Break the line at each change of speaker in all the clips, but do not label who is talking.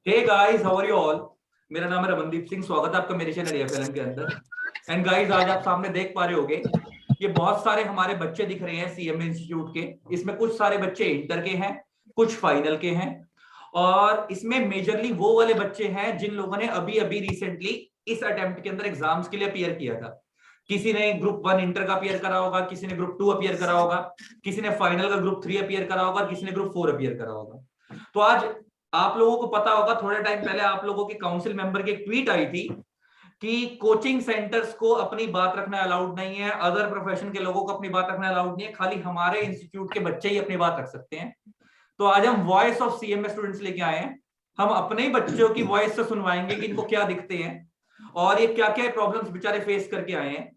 Hey guys, how are you all. मेरा नाम है रमनदीप सिंह। स्वागत है आपका मेरे चैनल एफएलएम के अंदर। एंड गाइस, आज आप सामने देख पा रहे होगे, ये बहुत सारे हमारे बच्चे दिख रहे हैं सीएमए इंस्टीट्यूट के। इसमें कुछ सारे बच्चे इंटर के हैं, कुछ फाइनल के हैं, और इसमें मेजरली वो वाले बच्चे हैं जिन लोगों ने अभी अभी रिसेंटली इस अटेम्प्ट के अंदर एग्जाम्स के लिए अपीयर किया था। किसी ने ग्रुप 1 इंटर का अपीयर करा होगा, किसी ने ग्रुप 2 अपीयर करा होगा, किसी ने फाइनल का ग्रुप 3 अपीयर करा होगा, किसी ने ग्रुप 4 अपीयर करा होगा। तो आज आप लोगों को पता होगा, थोड़े टाइम पहले आप लोगों के काउंसिल मेंबर की एक ट्वीट आई थी कि कोचिंग सेंटर्स को अपनी बात रखना अलाउड नहीं है, अदर प्रोफेशन के लोगों को अपनी बात रखना अलाउड नहीं है, खाली हमारे इंस्टीट्यूट के बच्चे ही अपनी बात रख सकते हैं। तो आज हम वॉइस ऑफ सीएमए स्टूडेंट्स लेके आए हैं। हम अपने ही बच्चों की वॉइस से सुनवाएंगे कि इनको क्या दिखते हैं और ये क्या क्या प्रॉब्लम्स बेचारे फेस करके आए हैं।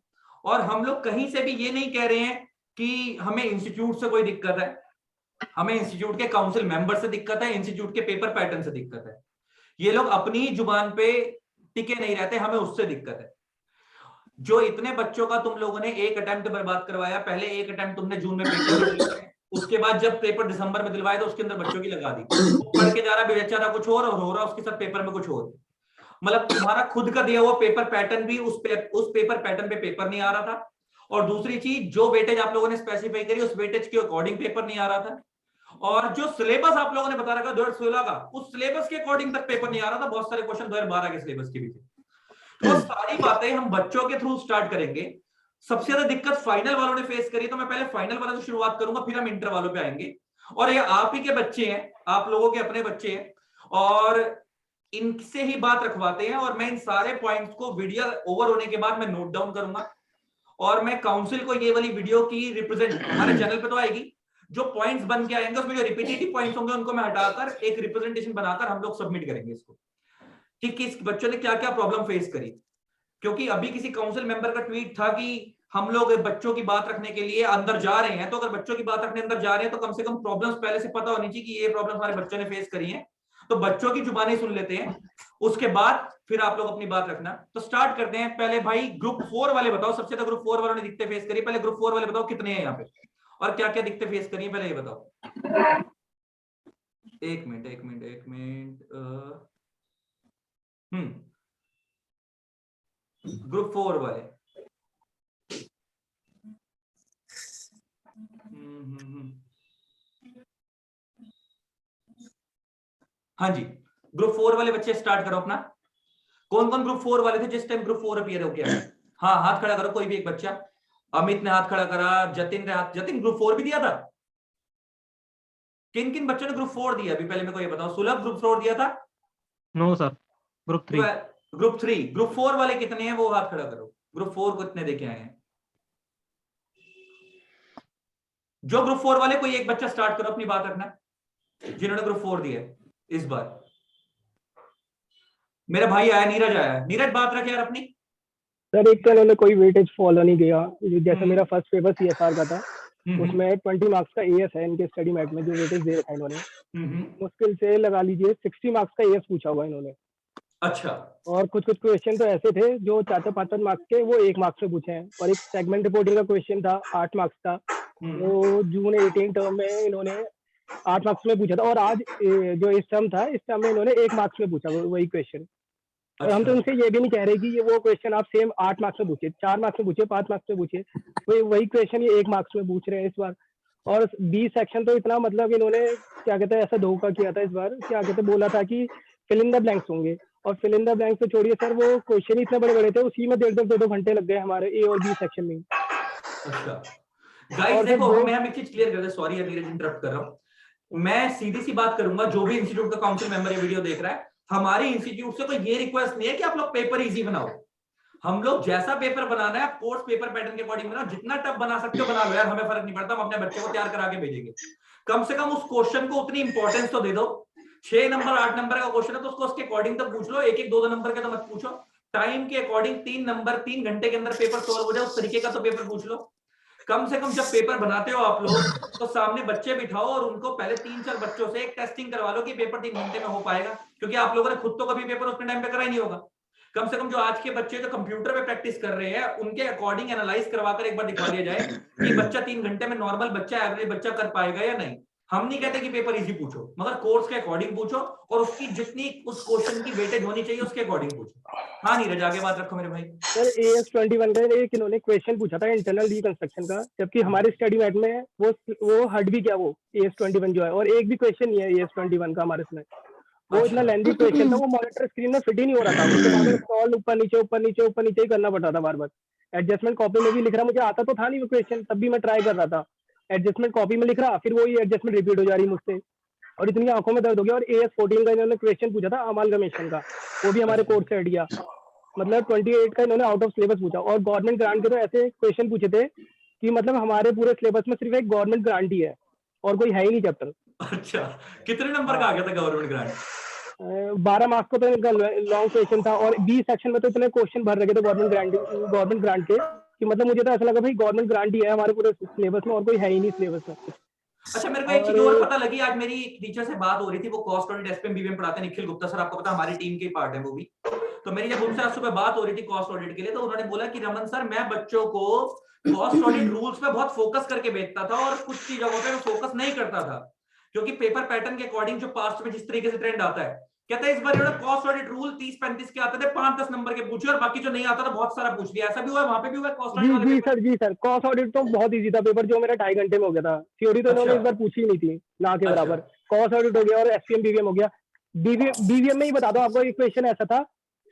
और हम लोग कहीं से भी ये नहीं कह रहे हैं कि हमें इंस्टीट्यूट से कोई दिक्कत है, हमें इंस्टीट्यूट के काउंसिल मेंबर से दिक्कत है, इंस्टीट्यूट के पेपर पैटर्न से दिक्कत है। ये लोग अपनी जुबान पे टिके नहीं रहते, हमें उससे दिक्कत है। जो इतने बच्चों का तुम लोगों ने एक अटेम्प्ट बर्बाद करवाया, पहले एक अटेम्प्ट तुमने जून में पेपर दिलवाए, उसके बाद जब पेपर दिसंबर में दिलवाए तो उसके अंदर बच्चों की लगा दी। वो पढ़ के जा रहा बेचारा कुछ और हो रहा उसके साथ पेपर में कुछ और। मतलब तुम्हारा खुद का दिया हुआ पेपर पैटर्न भी उस पेपर पैटर्न पे पेपर नहीं आ रहा था, और दूसरी चीज जो वेटेज आप लोगों ने स्पेसिफाई करी उस वेटेज के अकॉर्डिंग पेपर नहीं आ रहा था, और जो सिलेबस आप लोगों ने बता रखा 2016 का उस सिलेबस के अकॉर्डिंग तक पेपर नहीं आ रहा था। बहुत सारे क्वेश्चन 2012 के सिलेबस के भी थे। तो सारी बातें हम बच्चों के थ्रू स्टार्ट करेंगे। सबसे ज्यादा दिक्कत फाइनल वालों ने फेस करी, तो मैं पहले फाइनल वालों से शुरुआत करूंगा, फिर हम इंटर वालों पे आएंगे। और ये आप ही के बच्चे हैं, आप लोगों के अपने बच्चे हैं, और इनसे ही बात रखवाते हैं। और मैं इन सारे पॉइंट्स को वीडियो ओवर होने के बाद मैं नोट डाउन करूंगा, और मैं काउंसिल को ये वाली वीडियो की रिप्रेजेंट हमारे चैनल पे तो आएगी, जो पॉइंट्स बन के आएंगे उसमें जो रिपीटेटिव पॉइंट्स होंगे उनको मैं हटाकर एक रिप्रेजेंटेशन बनाकर हम लोग सबमिट करेंगे इसको, कि किस बच्चों ने क्या क्या प्रॉब्लम फेस करी। क्योंकि अभी किसी काउंसिल मेंबर का ट्वीट था कि हम लोग बच्चों की बात रखने के लिए अंदर जा रहे हैं, तो अगर बच्चों की बात रखने अंदर जा रहे हैं तो कम से कम प्रॉब्लम्स पहले से पता होनी चाहिए कि ये प्रॉब्लम हमारे बच्चों ने फेस करी है। तो बच्चों की जुबानें सुन लेते हैं, उसके बाद फिर आप लोग अपनी बात रखना। तो स्टार्ट करते हैं। पहले भाई ग्रुप 4 वाले बताओ, सबसे ज्यादा ग्रुप 4 वालों ने दिक्कतें फेस करी। पहले ग्रुप 4 वाले बताओ कितने हैं यहाँ पे और क्या क्या दिक्कतें फेस करी है, पहले ये बताओ। एक मिनट एक मिनट एक मिनट। ग्रुप 4 वाले। हाँ जी, ग्रुप 4 वाले बच्चे स्टार्ट करो अपना। कौन कौन ग्रुप 4 वाले थे जिस टाइम ग्रुप 4 अपीयर हो गया? हाँ, हाथ खड़ा करो कोई भी एक बच्चा। अमित ने हाथ खड़ा करा, जतिन ने हाथ, जतिन ग्रुप 4 भी दिया था? किन किन बच्चों ने ग्रुप 4 दिया अभी पहले मेरे को ये बताओ। सुलभ ग्रुप 4 दिया था?
No sir, group 3।
Group 3। Group 4 वाले कितने हैं वो हाथ खड़ा करो। ग्रुप 4 को कितने देके आए हैं? जो ग्रुप 4 वाले, कोई एक बच्चा स्टार्ट करो अपनी बात रखना जिन्होंने ग्रुप 4 दिया इस बार। मेरा भाई आया, नीरज आया। नीरज बात रख यार अपनी।
सर एक तो इन्होंने कोई वेटेज फॉलो नहीं किया। जैसे मेरा फर्स्ट पेपर सीएसआर का था, उसमें 20 मार्क्स का एएस है इनके स्टडी मैट में, जो वेटेज दे रखा है इन्होंने। मुश्किल से लगा लीजिए 60 मार्क्स का एएस पूछा हुआ इन्होंने।
अच्छा।
और कुछ कुछ क्वेश्चन तो ऐसे थे जो 4-5 मार्क्स के, वो 1 मार्क्स से पूछे हैं। और एक सेगमेंट रिपोर्टिंग का क्वेश्चन था 8 मार्क्स का, वो जून 18 टर्म में इन्होंने 8 मार्क्स में पूछा था। और आज जो इस टर्म था, इस टर्म में इन्होंने 1 मार्क्स में पूछा वही क्वेश्चन। और हम तो उनसे ये भी नहीं कह रहे कि ये वो क्वेश्चन आप सेम 8 मार्क्स में पूछे, 4 मार्क्स में पूछे, 5 मार्क्स में पूछे, वही क्वेश्चन ये 1 मार्क्स में पूछ रहे हैं इस बार। और बी सेक्शन तो इतना, मतलब इन्होंने क्या कहते हैं, ऐसा धोखा किया था इस बार। क्या कहते हैं, बोला था कि फिल इन द ब्लैंक्स होंगे, और फिल इन द ब्लैंक्स तो छोड़िए सर, वो क्वेश्चन ही इतने बड़े बड़े थे, उसी में 1.5-2 घंटे लग गए हमारे ए और बी सेक्शन में।
अच्छा गाइस देखो, मैं एक चीज क्लियर कर दे, सॉरी नीरज इंटरप्ट कर रहा हूं। मैं सीधी सी बात करूंगा, जो भी इंस्टीट्यूट का काउंसिल मेंबर ये वीडियो देख रहा है, हमारी इंस्टीट्यूट से कोई ये रिक्वेस्ट नहीं है कि आप लोग पेपर इजी बनाओ। हम लोग जैसा पेपर बनाना है कोर्स पेपर पैटर्न के अकॉर्डिंग बनाओ, जितना टफ बना सकते हो बना लो यार, हमें फर्क नहीं पड़ता। हम अपने बच्चे को तैयार करा के भेजेंगे। कम से कम उस क्वेश्चन को उतनी इंपॉर्टेंस तो दे दो। 6 नंबर 8 नंबर का क्वेश्चन है तो उसको उसके अकॉर्डिंग तक पूछ लो, एक एक 2 नंबर के तो मत पूछो। टाइम के अकॉर्डिंग 3 नंबर 3 घंटे के अंदर पेपर सॉल्व हो जाए उस तरीके का तो पेपर पूछ लो। कम से कम जब पेपर बनाते हो आप लोग तो सामने बच्चे बिठाओ और उनको पहले 3-4 बच्चों से एक टेस्टिंग करवा लो कि पेपर 3 घंटे में हो पाएगा, क्योंकि आप लोगों ने खुद तो कभी पेपर उतने टाइम पे करा ही नहीं होगा। कम से कम जो आज के बच्चे जो कंप्यूटर पे प्रैक्टिस कर रहे हैं उनके अकॉर्डिंग एनालाइज करवाकर एक बार दिखा दिया जाए कि बच्चा 3 घंटे में, नॉर्मल बच्चा, एवरेज बच्चा कर पाएगा या नहीं। हम नहीं कहते कि पेपर इजी पूछो, मगर कोर्स के अकॉर्डिंग पूछो और उसकी जितनी उस क्वेश्चन की वेटेज होनी चाहिए उसके अकॉर्डिंग पूछो। हाँ नीरज आगे बात रखो मेरे भाई।
सर AS21 का एक इन्होंने क्वेश्चन पूछा था इंटरनल रिकंस्ट्रक्शन का, जबकि हमारे स्टडी मैट में वो हट भी क्या वो AS21 जो है, और एक भी क्वेश्चन नहीं है AS21 का हमारे इसमें। वो इतना लेंथी क्वेश्चन था, वो मॉनिटर स्क्रीन में फिट ही नहीं हो रहा था, उसके बाद स्क्रॉल ऊपर नीचे ऊपर नीचे ऊपर नीचे ही करना पड़ता था बार बार। एडजस्टमेंट कॉपी में भी लिख रहा, मुझे आता तो था नहीं वो क्वेश्चन, तब भी मैं ट्राई कर रहा था। एडजस्टमेंट कॉपी में लिख रहा, फिर वही एडजस्टमेंट रिपीट हो जा रही मुझसे, और इतनी आंखों में दर्द हो गया। और AS14 का इन्होंने क्वेश्चन पूछा था अमालगमेशन का, वो भी हमारे कोर्स से हट गया। मतलब 28 का इन्होंने आउट ऑफ सिलेबस पूछा, और गवर्नमेंट ग्रांट के तो ऐसे क्वेश्चन पूछे थे कि मतलब हमारे पूरे सिलेबस में सिर्फ एक गवर्नमेंट ग्रांट ही है और कोई है ही नहीं चैप्टर।
अच्छा, कितने नंबर का आ गया था गवर्नमेंट ग्रांट?
12 मार्क्स का तो इनका लॉन्ग क्वेश्चन था, और बी सेक्शन में तो इतने क्वेश्चन भर रखे थे गवर्नमेंट ग्रांट के कि मतलब मुझे तो ऐसा लगा भाई गवर्नमेंट ग्रांट ही है हमारे पूरे सिलेबस में और कोई है ही नहीं सिलेबस में।
अच्छा, मेरे को एक चीज और पता लगी, आज मेरी टीचर से बात हो रही थी, वो कॉस्ट ऑडिट एसपीएम बीवीएम पढ़ाते हैं, निखिल गुप्ता सर, आपको पता है हमारी टीम के पार्ट है वो भी। तो मेरी जब उनसे आज सुबह बात हो रही थी कॉस्ट ऑडिट के लिए, तो उन्होंने बोला कि रमन सर मैं बच्चों को कॉस्ट ऑडिट रूल्स पे बहुत फोकस करके भेजता था और कुछ चीजों पे मैं फोकस नहीं करता था, क्योंकि पेपर पैटर्न के अकॉर्डिंग जो पास्ट में जिस तरीके से ट्रेंड आता है, कहता है इस बार इन्होंने कॉस्ट ऑडिट रूल 30-35 के आते थे, 5-10 नंबर के पूछे और बाकी जो नहीं आता था बहुत सारा पूछ लिया। ऐसा भी हुआ, वहां पे भी हुआ कॉस्ट ऑडिट वाले पेपर?
जी सर, कॉस्ट ऑडिट तो बहुत इजी था पेपर, जो मेरा 2.5 घंटे में हो गया था। थ्योरी तो इन्होंने इस बार पूछी ही नहीं थी ना के बराबर। कॉस्ट ऑडिट हो गया और एसपीएम बीवीएम हो गया। बीवीएम में ही बता दो आपको, एक क्वेश्चन ऐसा था,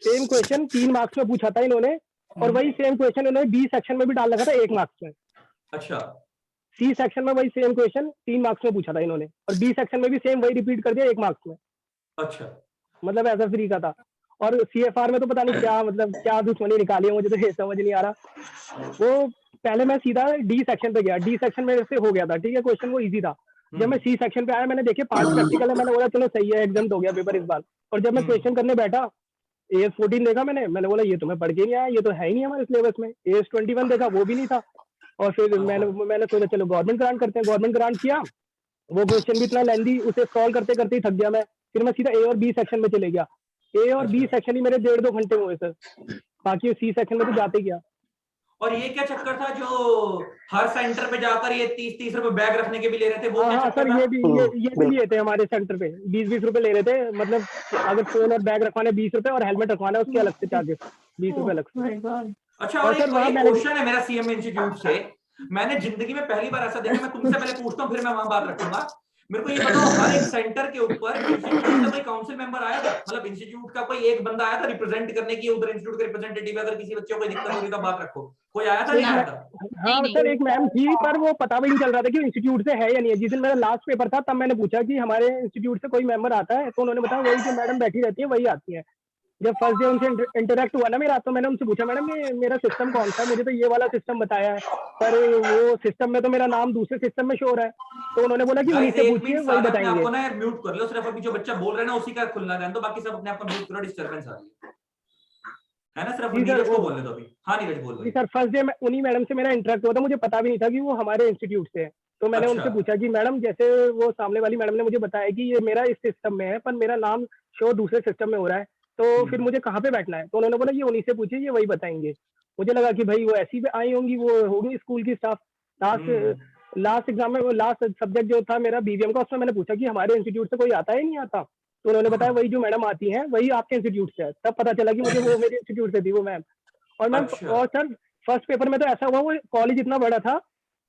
सेम क्वेश्चन 3 मार्क्स में पूछा था इन्होंने, और वही सेम क्वेश्चन इन्होंने बी सेक्शन में भी डाल रखा था 1 मार्क्स में।
अच्छा,
सी सेक्शन में वही सेम क्वेश्चन 3 मार्क्स में पूछा था इन्होंने, और बी सेक्शन में भी सेम वही रिपीट कर दिया 1 मार्क्स में।
अच्छा,
मतलब ऐसा फ्री का था। और CFR में तो पता नहीं क्या, मतलब क्या दुश्मनी निकाली है, मुझे तो ये समझ नहीं आ रहा। वो पहले मैं सीधा डी सेक्शन पे गया, डी सेक्शन में से हो गया था, ठीक है, क्वेश्चन वो इजी था। जब मैं सी सेक्शन पे आया, मैंने देखे 5 प्रैक्टिकल है, मैंने बोला चलो सही है, एग्जाम हो गया पेपर इस बार। और जब मैं क्वेश्चन करने बैठा, AS14 देखा मैंने बोला ये तो मैं पढ़ के नहीं आया, ये तो है ही नहीं हमारे सिलेबस में। AS21 देखा, वो भी नहीं था। और फिर मैंने सोचा चलो गवर्नमेंट ग्रांट करते हैं, गवर्नमेंट ग्रांट किया। वो क्वेश्चन भी इतना लेंदी, उसे सॉल्व करते करते ही थक गया मैं। फिर मैं सीधा A और B सेक्शन में चले गया। A और B सेक्शन ही मेरे 1.5-2 घंटे में हुए सर, बाकी सी सेक्शन में तो जाते गया।
और ये क्या चक्कर था जो हर सेंटर पे जाकर ये 30-30 रुपए बैग रखने के भी ले रहे थे, वो क्या चक्कर
सर,
था?
ये भी लिए थे हमारे सेंटर पे, 20-20 रुपए ले रहे थे। मतलब अगर फोन और बैग रखवाना 20 रुपए और हेलमेट रखवाना है उसके अलग से चार्जेस 20 रुपए अलग से।
अच्छा, और एक क्वेश्चन है मेरा सीएम इंस्टीट्यूट से, मैंने जिंदगी में पहली बार ऐसा देखा, मैं तुमसे पहले पूछता हूँ फिर मैं वहां बात रखूंगा। मेरे को ये बताओ, हर एक सेंटर के ऊपर इंस्टीट्यूट का कोई काउंसिल मेंबर आया था? मतलब इंस्टीट्यूट का कोई एक बंदा आया था रिप्रेजेंट करने की, उधर इंस्टीट्यूट का रिप्रेजेंटेटिव, अगर किसी बच्चे को कोई दिक्कत हो रही तो बात रखो, कोई आया था नहीं आया था?
हाँ सर, एक मैम थी, पर वो पता भी नहीं चल रहा था कि इंस्टीट्यूट से है या नहीं है। जिस दिन मेरा लास्ट पेपर था, तब मैंने पूछा कि हमारे इंस्टीट्यूट से कोई मेंबर आता है, तो उन्होंने बताया वही जो मैडम बैठी रहती है वही आती है। जब फर्स्ट डे उनसे इंटरेक्ट हुआ ना मेरा, तो मैंने उनसे पूछा मैडम ये मेरा सिस्टम कौन सा है, मुझे तो ये वाला सिस्टम बताया है, पर वो सिस्टम में तो मेरा नाम दूसरे सिस्टम में शो हो रहा है। तो उन्होंने बोला कि उन्हीं से पूछिए, वही बताएंगे।
आपको ना म्यूट कर लो, सिर्फ अभी जो बच्चा बोल रहा है ना उसी का खुलना रहने दो, बाकी सब अपने आप को म्यूट करो, डिस्टरबेंस आ रही है ना। सिर्फ नीरज को बोलने दो अभी। हाँ नीरज बोल रहे।
सर, फर्स्ट डे उन्हीं मैडम से मेरा इंटरेक्ट हुआ था, मुझे पता भी नहीं था कि वो हमारे इंस्टीट्यूट से है। तो मैंने उनसे पूछा कि मैडम, जैसे वो सामने वाली मैडम ने मुझे बताया कि ये मेरा इस सिस्टम में है, पर मेरा नाम शो दूसरे सिस्टम में हो रहा है, तो फिर मुझे कहाँ पे बैठना है? तो उन्होंने बोला ये उन्हीं से पूछिए, ये वही बताएंगे। मुझे लगा कि भाई वो ऐसी भी आई होंगी, वो होगी स्कूल की स्टाफ। लास्ट एग्जाम में वो लास्ट सब्जेक्ट जो था मेरा बीवीएम का, उसमें मैंने पूछा कि हमारे इंस्टीट्यूट से कोई आता है नहीं आता? तो उन्होंने बताया वही जो मैडम आती हैं वही आपके इंस्टीट्यूट से है। तब पता चला कि मुझे वो मेरे इंस्टीट्यूट से थी वो मैम। और मैम, और सर फर्स्ट पेपर में तो ऐसा हुआ, वो कॉलेज इतना बड़ा था,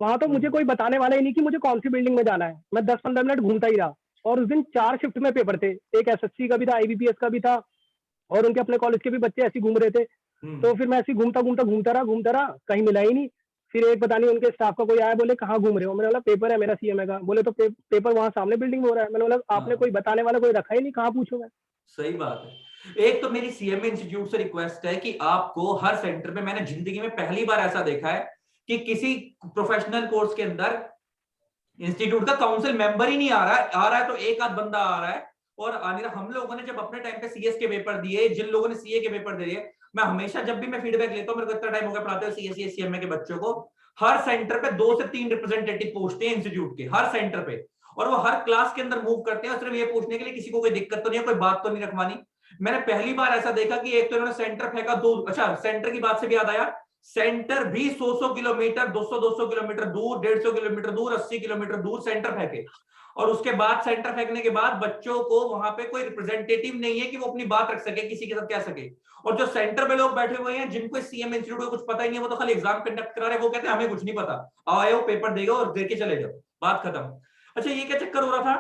वहां तो मुझे कोई बताने वाला ही नहीं कि मुझे कौन सी बिल्डिंग में जाना है। मैं 10-15 मिनट घूमता ही रहा। और उस दिन 4 शिफ्ट में पेपर थे, एक SSC का भी था, IBPS का भी था, और उनके अपने कॉलेज के भी बच्चे ऐसे घूम रहे थे। तो फिर मैं ऐसे घूमता रहा, कहीं मिला ही नहीं। फिर एक पता नहीं उनके स्टाफ का कोई आया, बोले कहाँ घूम रहे हो? मैंने बोला पेपर है मेरा CMA का। बोले तो पेपर वहां सामने बिल्डिंग में हो रहा है। मैंने बोला आपने कोई बताने वाला कोई रखा ही नहीं, कहाँ पूछूं मैं?
सही बात है। एक तो मेरी सीएमए इंस्टीट्यूट से रिक्वेस्ट है कि आपको हर सेंटर पे, मैंने जिंदगी में पहली बार ऐसा देखा है कि किसी प्रोफेशनल कोर्स के अंदर इंस्टीट्यूट का काउंसिल मेंबर ही नहीं आ रहा है तो एक आध बंदा आ रहा है। और हम लोगों ने जब अपने टाइम पे CS के पेपर दिए, जिन लोगों ने CA के पेपर दिए, मैं हमेशा जब भी मैं फीडबैक लेता हूँ, मेरे को इतना टाइम हो गया पढ़ाते हुए CSE CMA के बच्चों को, हर सेंटर पे 2 से 3 रिप्रेजेंटेटिव पूछते हैं इंस्टीट्यूट के, हर सेंटर पे, और वो हर क्लास के अंदर मूव करते हैं सिर्फ ये पूछने के लिए किसी को कोई दिक्कत तो नहीं है, कोई बात तो नहीं रखवानी। मैंने पहली बार ऐसा देखा कि एक तो इन्होंने सेंटर फेंका 2, अच्छा सेंटर की बात से भी याद आया, सेंटर भी 100 किलोमीटर 200 किलोमीटर दूर, 150 किलोमीटर दूर, 80 किलोमीटर दूर सेंटर फेंके। और उसके बाद सेंटर फेंकने के बाद बच्चों को वहां पे कोई रिप्रेजेंटेटिव नहीं है कि वो अपनी बात रख सके, किसी के साथ कह सके। और जो सेंटर में लोग बैठे हुए हैं जिनको सीएम इंस्टीट्यूट को कुछ पता ही नहीं है, वो तो खाली एग्जाम कंडक्ट करा रहे हैं, वो कहते हैं हमें कुछ नहीं पता, आए हो पेपर देगा और दे के चले जाओ, बात खत्म। अच्छा ये क्या चक्कर हो रहा था,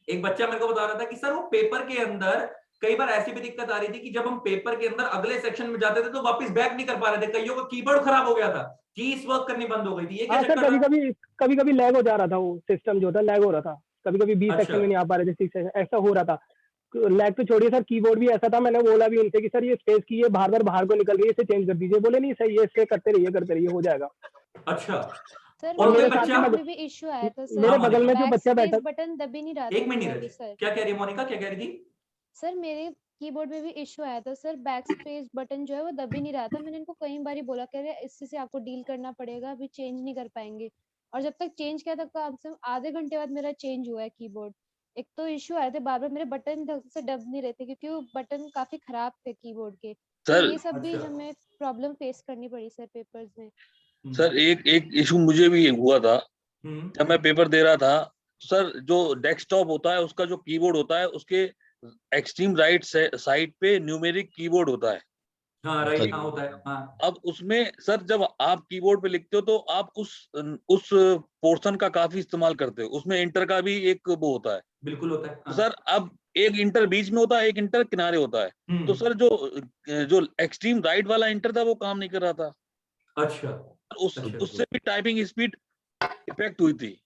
एक बच्चा मेरे को बता रहा था कि सर वो पेपर के अंदर कई बार ऐसी भी दिक्कत आ रही थी कि जब हम पेपर के अंदर अगले सेक्शन में जाते थे तो वापस बैक नहीं कर पा रहे थे, कईयों का कीबोर्ड खराब हो गया था, कीज वर्क करनी बंद हो गई थी। ये क्या
सर,
चक्कर था?
कभी लैग हो जा रहा था, वो सिस्टम जो था लैग हो रहा था, कभी 20 सेक्शन में नहीं आ पा रहे थे, 6 सेक्शन ऐसा हो रहा था। लैग तो छोड़िए सर, कीबोर्ड भी ऐसा था, मैंने बोला भी उनसे कि सर ये स्पेस की ये बाहर को निकल रही है, इसे चेंज कर दीजिए, बोले नहीं सही है, इसके करते रहिए हो जाएगा।
अच्छा
सर
और
मेरे
कोई
साथ
बच्चा
में भी इश्यू आया था सर,
मेरे बगल में जो बच्चा बैठा,
बटन दब ही नहीं रहा था
एक मिनट
मेरा भी
नीरज,
सर।
क्या कह रही है मोनिका, क्या कह रही थी?
सर मेरे कीबोर्ड में भी इश्यू आया था सर, बैक स्पेस बटन जो है वो दब ही नहीं रहा था। मैंने इनको कई बार बोला, कह रहे इससे से आपको डील करना पड़ेगा, अभी चेंज नहीं कर पाएंगे। और जब तक चेंज किया तक कम से कम आधे घंटे बाद मेरा चेंज हुआ है कीबोर्ड। एक तो इश्यू आए थे, बार मेरे बटन ढंग से दब नहीं रहे थे क्योंकि वो बटन काफी खराब थे कीबोर्ड के। तो
सर
ये सब भी
अच्छा।
हमें प्रॉब्लम फेस करनी पड़ी सर पेपर्स में।
सर एक इशू मुझे भी हुआ था जब मैं पेपर दे रहा था। सर जो डेस्कटॉप होता है उसका जो कीबोर्ड होता है उसके एक्सट्रीम राइट साइड पे न्यूमेरिक कीबोर्ड होता है।
हाँ राइट, हाँ होता है, हाँ।
अब उसमें सर जब आप कीबोर्ड पे लिखते हो तो आप उस पोर्शन का काफी इस्तेमाल करते हो, उसमें इंटर का भी एक वो होता है।
बिल्कुल होता है,
तो
हाँ।
सर अब एक इंटर बीच में होता है, एक इंटर किनारे होता है। तो सर जो एक्सट्रीम राइट वाला इंटर था वो काम नहीं कर रहा था।
अच्छा
उससे भी टाइपिंग स्पीड इफेक्ट हुई थी।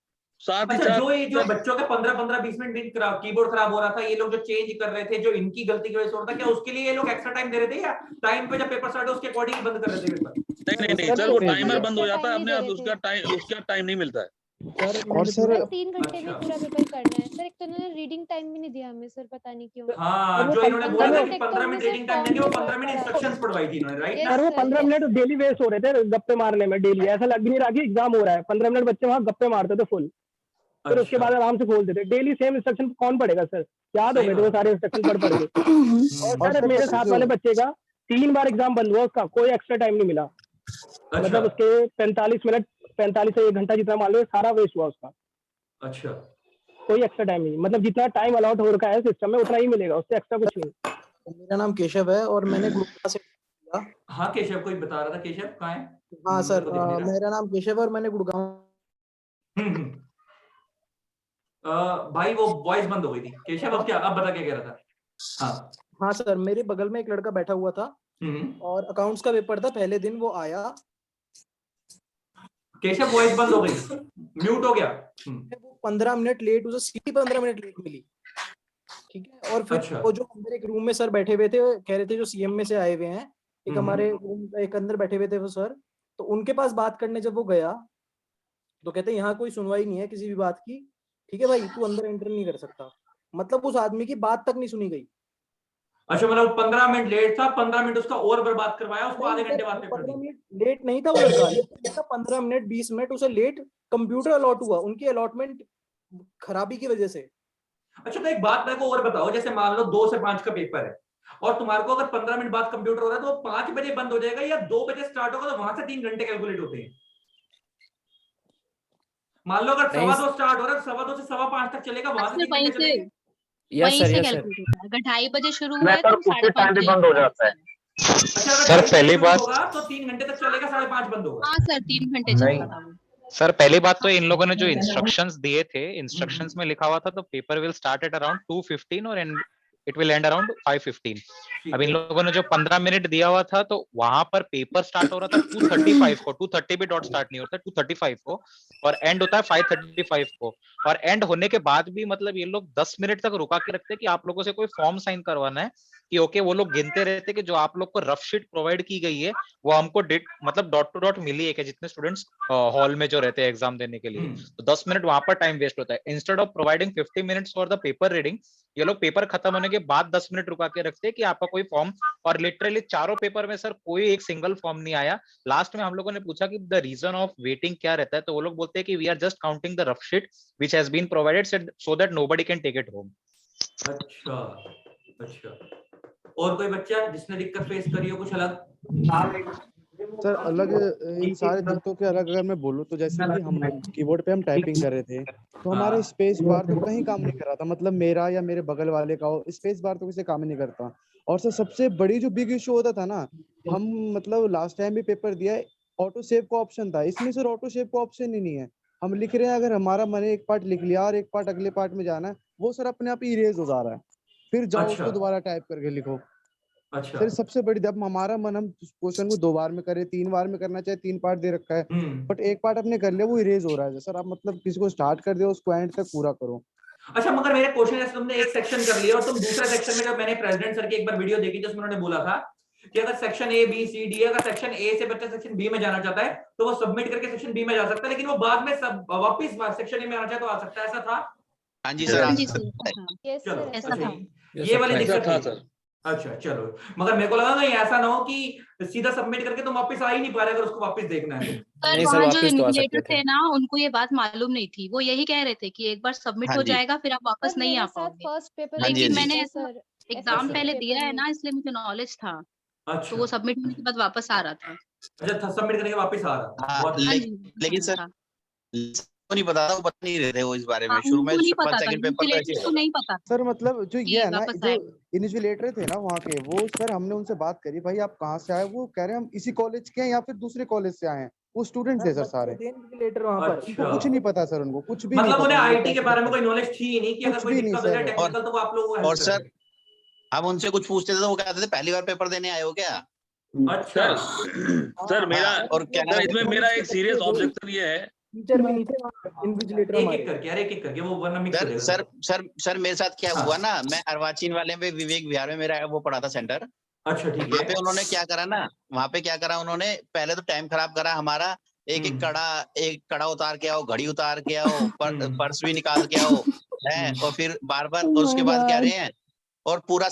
साथ ही
अच्छा,
साथ
जो बच्चों के 15-20 मिनट कीबोर्ड खराब हो रहा था, ये लोग जो चेंज कर रहे थे, जो इनकी गलती की वजह से हो रहा था, क्या उसके लिए ये लोग एक्स्ट्रा टाइम दे रहे थे या टाइम पे जब पेपर स्टार्ट हो उसके अकॉर्डिंग बंद कर रहे थे पेपर?
नहीं सर, वो टाइमर बंद हो जाता है अपने आप, उसका टाइम नहीं मिलता है।
और सर
3 घंटे में पूरा पेपर करना है सर। एक तो उन्होंने रीडिंग टाइम भी नहीं दिया हमें सर, पता नहीं क्यों।
हाँ, जो इन्होंने बोला था कि 15 मिनट रीडिंग टाइम देंगे, वो 15 मिनट इंस्ट्रक्शंस पढ़वाई थी इन्होंने, राइट ना?
सर वो 15 मिनट डेली वेस्ट हो रहे थे गप्पे मारने में, डेली ऐसा लग भी नहीं रहा कि एग्जाम हो रहा है, 15 मिनट बच्चे वहाँ गप्पे मारते थे फुल, फिर उसके बाद आराम से खोलते थे। डेली सेम इंस्ट्रक्शन कौन पढ़ेगा सर, याद हो गए थे वो सारे इंस्ट्रक्शन पढ़ के। और सर मेरे साथ वाले बच्चे का 3 बार एग्जाम बंद हुआ, उसका कोई एक्स्ट्रा टाइम नहीं मिला। मतलब उसके 45 से 1 घंटा जितना मान लो सारा वेस्ट हुआ उसका।
अच्छा,
कोई एक्स्ट्रा टाइम नहीं, मतलब जितना टाइम अलॉट हो रखा है सिस्टम में उतना ही मिलेगा, उससे एक्स्ट्रा कुछ नहीं।
मेरा नाम केशव है और मैंने गुड़गांव से किया।
हाँ केशव, कोई बता रहा था, केशव कहाँ है?
हाँ सर, मेरा नाम केशव है और मैंने गुड़गांव।
भाई वो वॉइस बंद हो गई थी। केशव अब बता क्या कह रहा था? हाँ
हाँ सर, मेरे बगल में एक लड़का बैठा हुआ था और अकाउंट्स का पेपर था, पहले दिन वो आया।
केशव वॉइस बंद हो गई, म्यूट हो गया।
वो 15 मिनट लेट, उसे सीधी 15 मिनट लेट मिली, ठीक है। और फिर वो जो अंदर एक रूम में सर बैठे हुए थे, कह रहे थे जो सीएम में से आए हुए हैं, एक हमारे रूम एक अंदर बैठे हुए थे वो सर, तो उनके पास बात करने जब वो गया तो कहते यहाँ कोई सुनवाई नहीं है किसी भी बात की, ठीक है भाई तू अंदर एंटर नहीं कर सकता। मतलब उस आदमी की बात तक नहीं सुनी गई।
अच्छा, मतलब 15 मिनट लेट था, 15 मिनट उसका और बर्बाद करवाया, उसको आधे घंटे बाद पेपर
15 मिनट लेट नहीं था वो लड़का, लेकिन 15 मिनट 20 मिनट उसे लेट कंप्यूटर अलॉट हुआ, उनकी अलॉटमेंट खराबी की वजह से।
अच्छा, तो एक बात मेरे को और बताओ, जैसे मान लो 2 से 5 का पेपर है और तुम्हारे को अगर 15 मिनट बाद कंप्यूटर हो रहा है तो 5 बजे बंद हो जाएगा या 2 बजे स्टार्ट होगा, तो वहां से 3 घंटे कैलकुलेट होते हैं। मान लो अगर 2:15 स्टार्ट हो रहा है, 2:15 से 5:15 तक चलेगा, वहां से 3 घंटे चलेंगे।
वहीं से कैलकुलेट होता है। अगर 2:30 बजे शुरू हुआ है तो 5:30 बजे
बंद हो जाता है।
अच्छा, अगर
सर पहली बात
होगा तो 3 घंटे तक चलेगा, 5:30 बंद होगा।
हाँ सर 3 घंटे चलता था वो।
सर पहली बात तो इन लोगों ने जो इंस्ट्रक्शंस दिए थे, इंस्ट्रक्शंस में लिखा हुआ था तो paper will start at around 2:15 और इट विल एंड अराउंड 5:15। अब इन लोगों ने जो 15 मिनट दिया हुआ था तो वहां पर पेपर स्टार्ट हो रहा था 2:35 को, 2:30 पे डॉट स्टार्ट नहीं होता, 2:35 को, और एंड होता है 5:35 को। और एंड होने के बाद भी मतलब ये लोग 10 मिनट तक रुका के रखते कि आप लोगों से कोई फॉर्म साइन करवाना है कि ओके, वो लोग गिनते रहते कि जो आप लोग को रफ शीट प्रोवाइड की गई है वो हमको मतलब डॉट टू डॉट मिली है कि जितने स्टूडेंट्स हॉल में जो रहते हैं एग्जाम देने के लिए, तो 10 मिनट वहां पर टाइम वेस्ट होता है। Instead of providing 50 minutes for the paper reading, ये लोग पेपर खत्म होने के बाद 10 मिनट रुका के रखते हैं कि आपका कोई फॉर्म, और लिटरली चारों पेपर में सर कोई एक सिंगल फॉर्म नहीं आया। लास्ट में हम लोगों ने पूछा कि द रीजन ऑफ वेटिंग क्या रहता है, तो वो लोग बोलते हैं कि we are just counting the rough sheet which has been provided so that nobody can take it home.
अच्छा अच्छा, और कोई बच्चा जिसने दिक्कत फेस करी हो कुछ अलग?
सर अलग इन सारे दिक्कतों के अलग अगर मैं बोलूँ तो जैसे कि हम कीबोर्ड पे हम टाइपिंग कर रहे थे तो हमारा स्पेस बार तो कहीं काम नहीं कर रहा था, मतलब मेरा या मेरे बगल वाले का हो, स्पेस बार तो किसी काम ही नहीं करता। और सर सबसे बड़ी जो बिग इशू होता था ना, हम मतलब लास्ट टाइम भी पेपर दिया है, ऑटो सेव का ऑप्शन था, इसमें सर ऑटो सेव का ऑप्शन ही नहीं है। हम लिख रहे हैं, अगर हमारा मन एक पार्ट लिख लिया और एक पार्ट अगले पार्ट में जाना है, वो सर अपने आप इरेज हो जा रहा है, फिर जाओ उसको दोबारा टाइप करके लिखो।
अच्छा
सर सबसे बड़ी जब हमारा मन हम क्वेश्चन को 2 बार में करें, 3 बार में करना चाहे, 3 पार्ट दे रखा है, बट एक पार्ट अपने कर लिया वो इरेज हो रहा है। सर आप मतलब किसी को स्टार्ट कर दो उसको एंड तक पूरा करो।
अच्छा, मगर मेरे क्वेश्चन है, तुमने एक सेक्शन कर लिया और तुम दूसरे सेक्शन में, जब मैंने प्रेसिडेंट सर की एक बार वीडियो देखी जिसमें उन्होंने बोला था कि अगर section A B C D, अगर सेक्शन ए से बच्चा सेक्शन बी में जाना चाहता है तो वो सबमिट करके सेक्शन बी में जा सकता है, लेकिन वो बाद में सब वापस सेक्शन ए में आना चाहे तो आ सकता है, ऐसा था?
हाँ जी सर,
चलो
ऐसा था।
ये वाली दिक्कत
था
थी
सर।
अच्छा चलो, मगर मेरे को लगा नहीं ऐसा ना हो कि सीधा सबमिट करके तुम वापस आ ही नहीं पा रहे अगर उसको वापस देखना है तो।
सर वहाँ जो इन्विजिलेटर थे ना, उनको ये बात मालूम नहीं थी, वो यही कह रहे थे कि एक बार सबमिट हो जाएगा फिर आप वापस नहीं आ पाओगे, लेकिन मैंने ऐसा एग्जाम पहले दिया है ना, इसलिए मुझे नॉलेज था। तो वो सबमिट होने के बाद वापस आ रहा था।
अच्छा, सबमिट करके वापस आ रहा था।
लेकिन सर को नहीं पता था, वो बता नहीं रहे थे वो इस बारे में शुरू में, फर्स्ट सेकंड पेपर
को नहीं पता।
सर मतलब जो ये है ना, जो इन्विजिलेटर थे ना वहाँ के, वो सर हमने उनसे बात करी, भाई आप कहाँ से आए? वो कह रहे हैं हम इसी कॉलेज के हैं या फिर दूसरे कॉलेज से आए हैं। वो स्टूडेंट्स है सर सारे,
इन्विजिलेटर वहाँ पर।
उनको कुछ नहीं पता सर, उनको कुछ भी
मतलब
नहीं
उन्हें
पता,
आईटी के बारे में कोई नॉलेज थी ही नहीं कि अगर कोई दिक्कत हो जाए टेक्निकल तो वो आप लोगों को
और सर हम उनसे कुछ पूछते थे तो वो कहते थे पहली बार पेपर देने आए हो क्या?
अच्छा
सर मेरा
और क्या
इसमें मेरा एक सीरियस ऑब्जेक्शन ये है,
टीचर भी नहीं थे इन्विजिलेटर हमारे।
एक एक करके वो वरना मिक्स हो जाएगा।
सर मेरे साथ क्या हुआ ना, मैं अर्वाचीन वाले में विवेक विहार में मेरा वो पढ़ा था सेंटर।
अच्छा ठीक है।
वहाँ पे उन्होंने क्या करा ना, उन्होंने पहले तो टाइम खराब करा हमारा, एक कड़ा उतार के आओ, घड़ी उतार के आओ, पर्स भी निकाल के आओ है, और फिर बार और उसके बाद कह रहे हैं और पूरा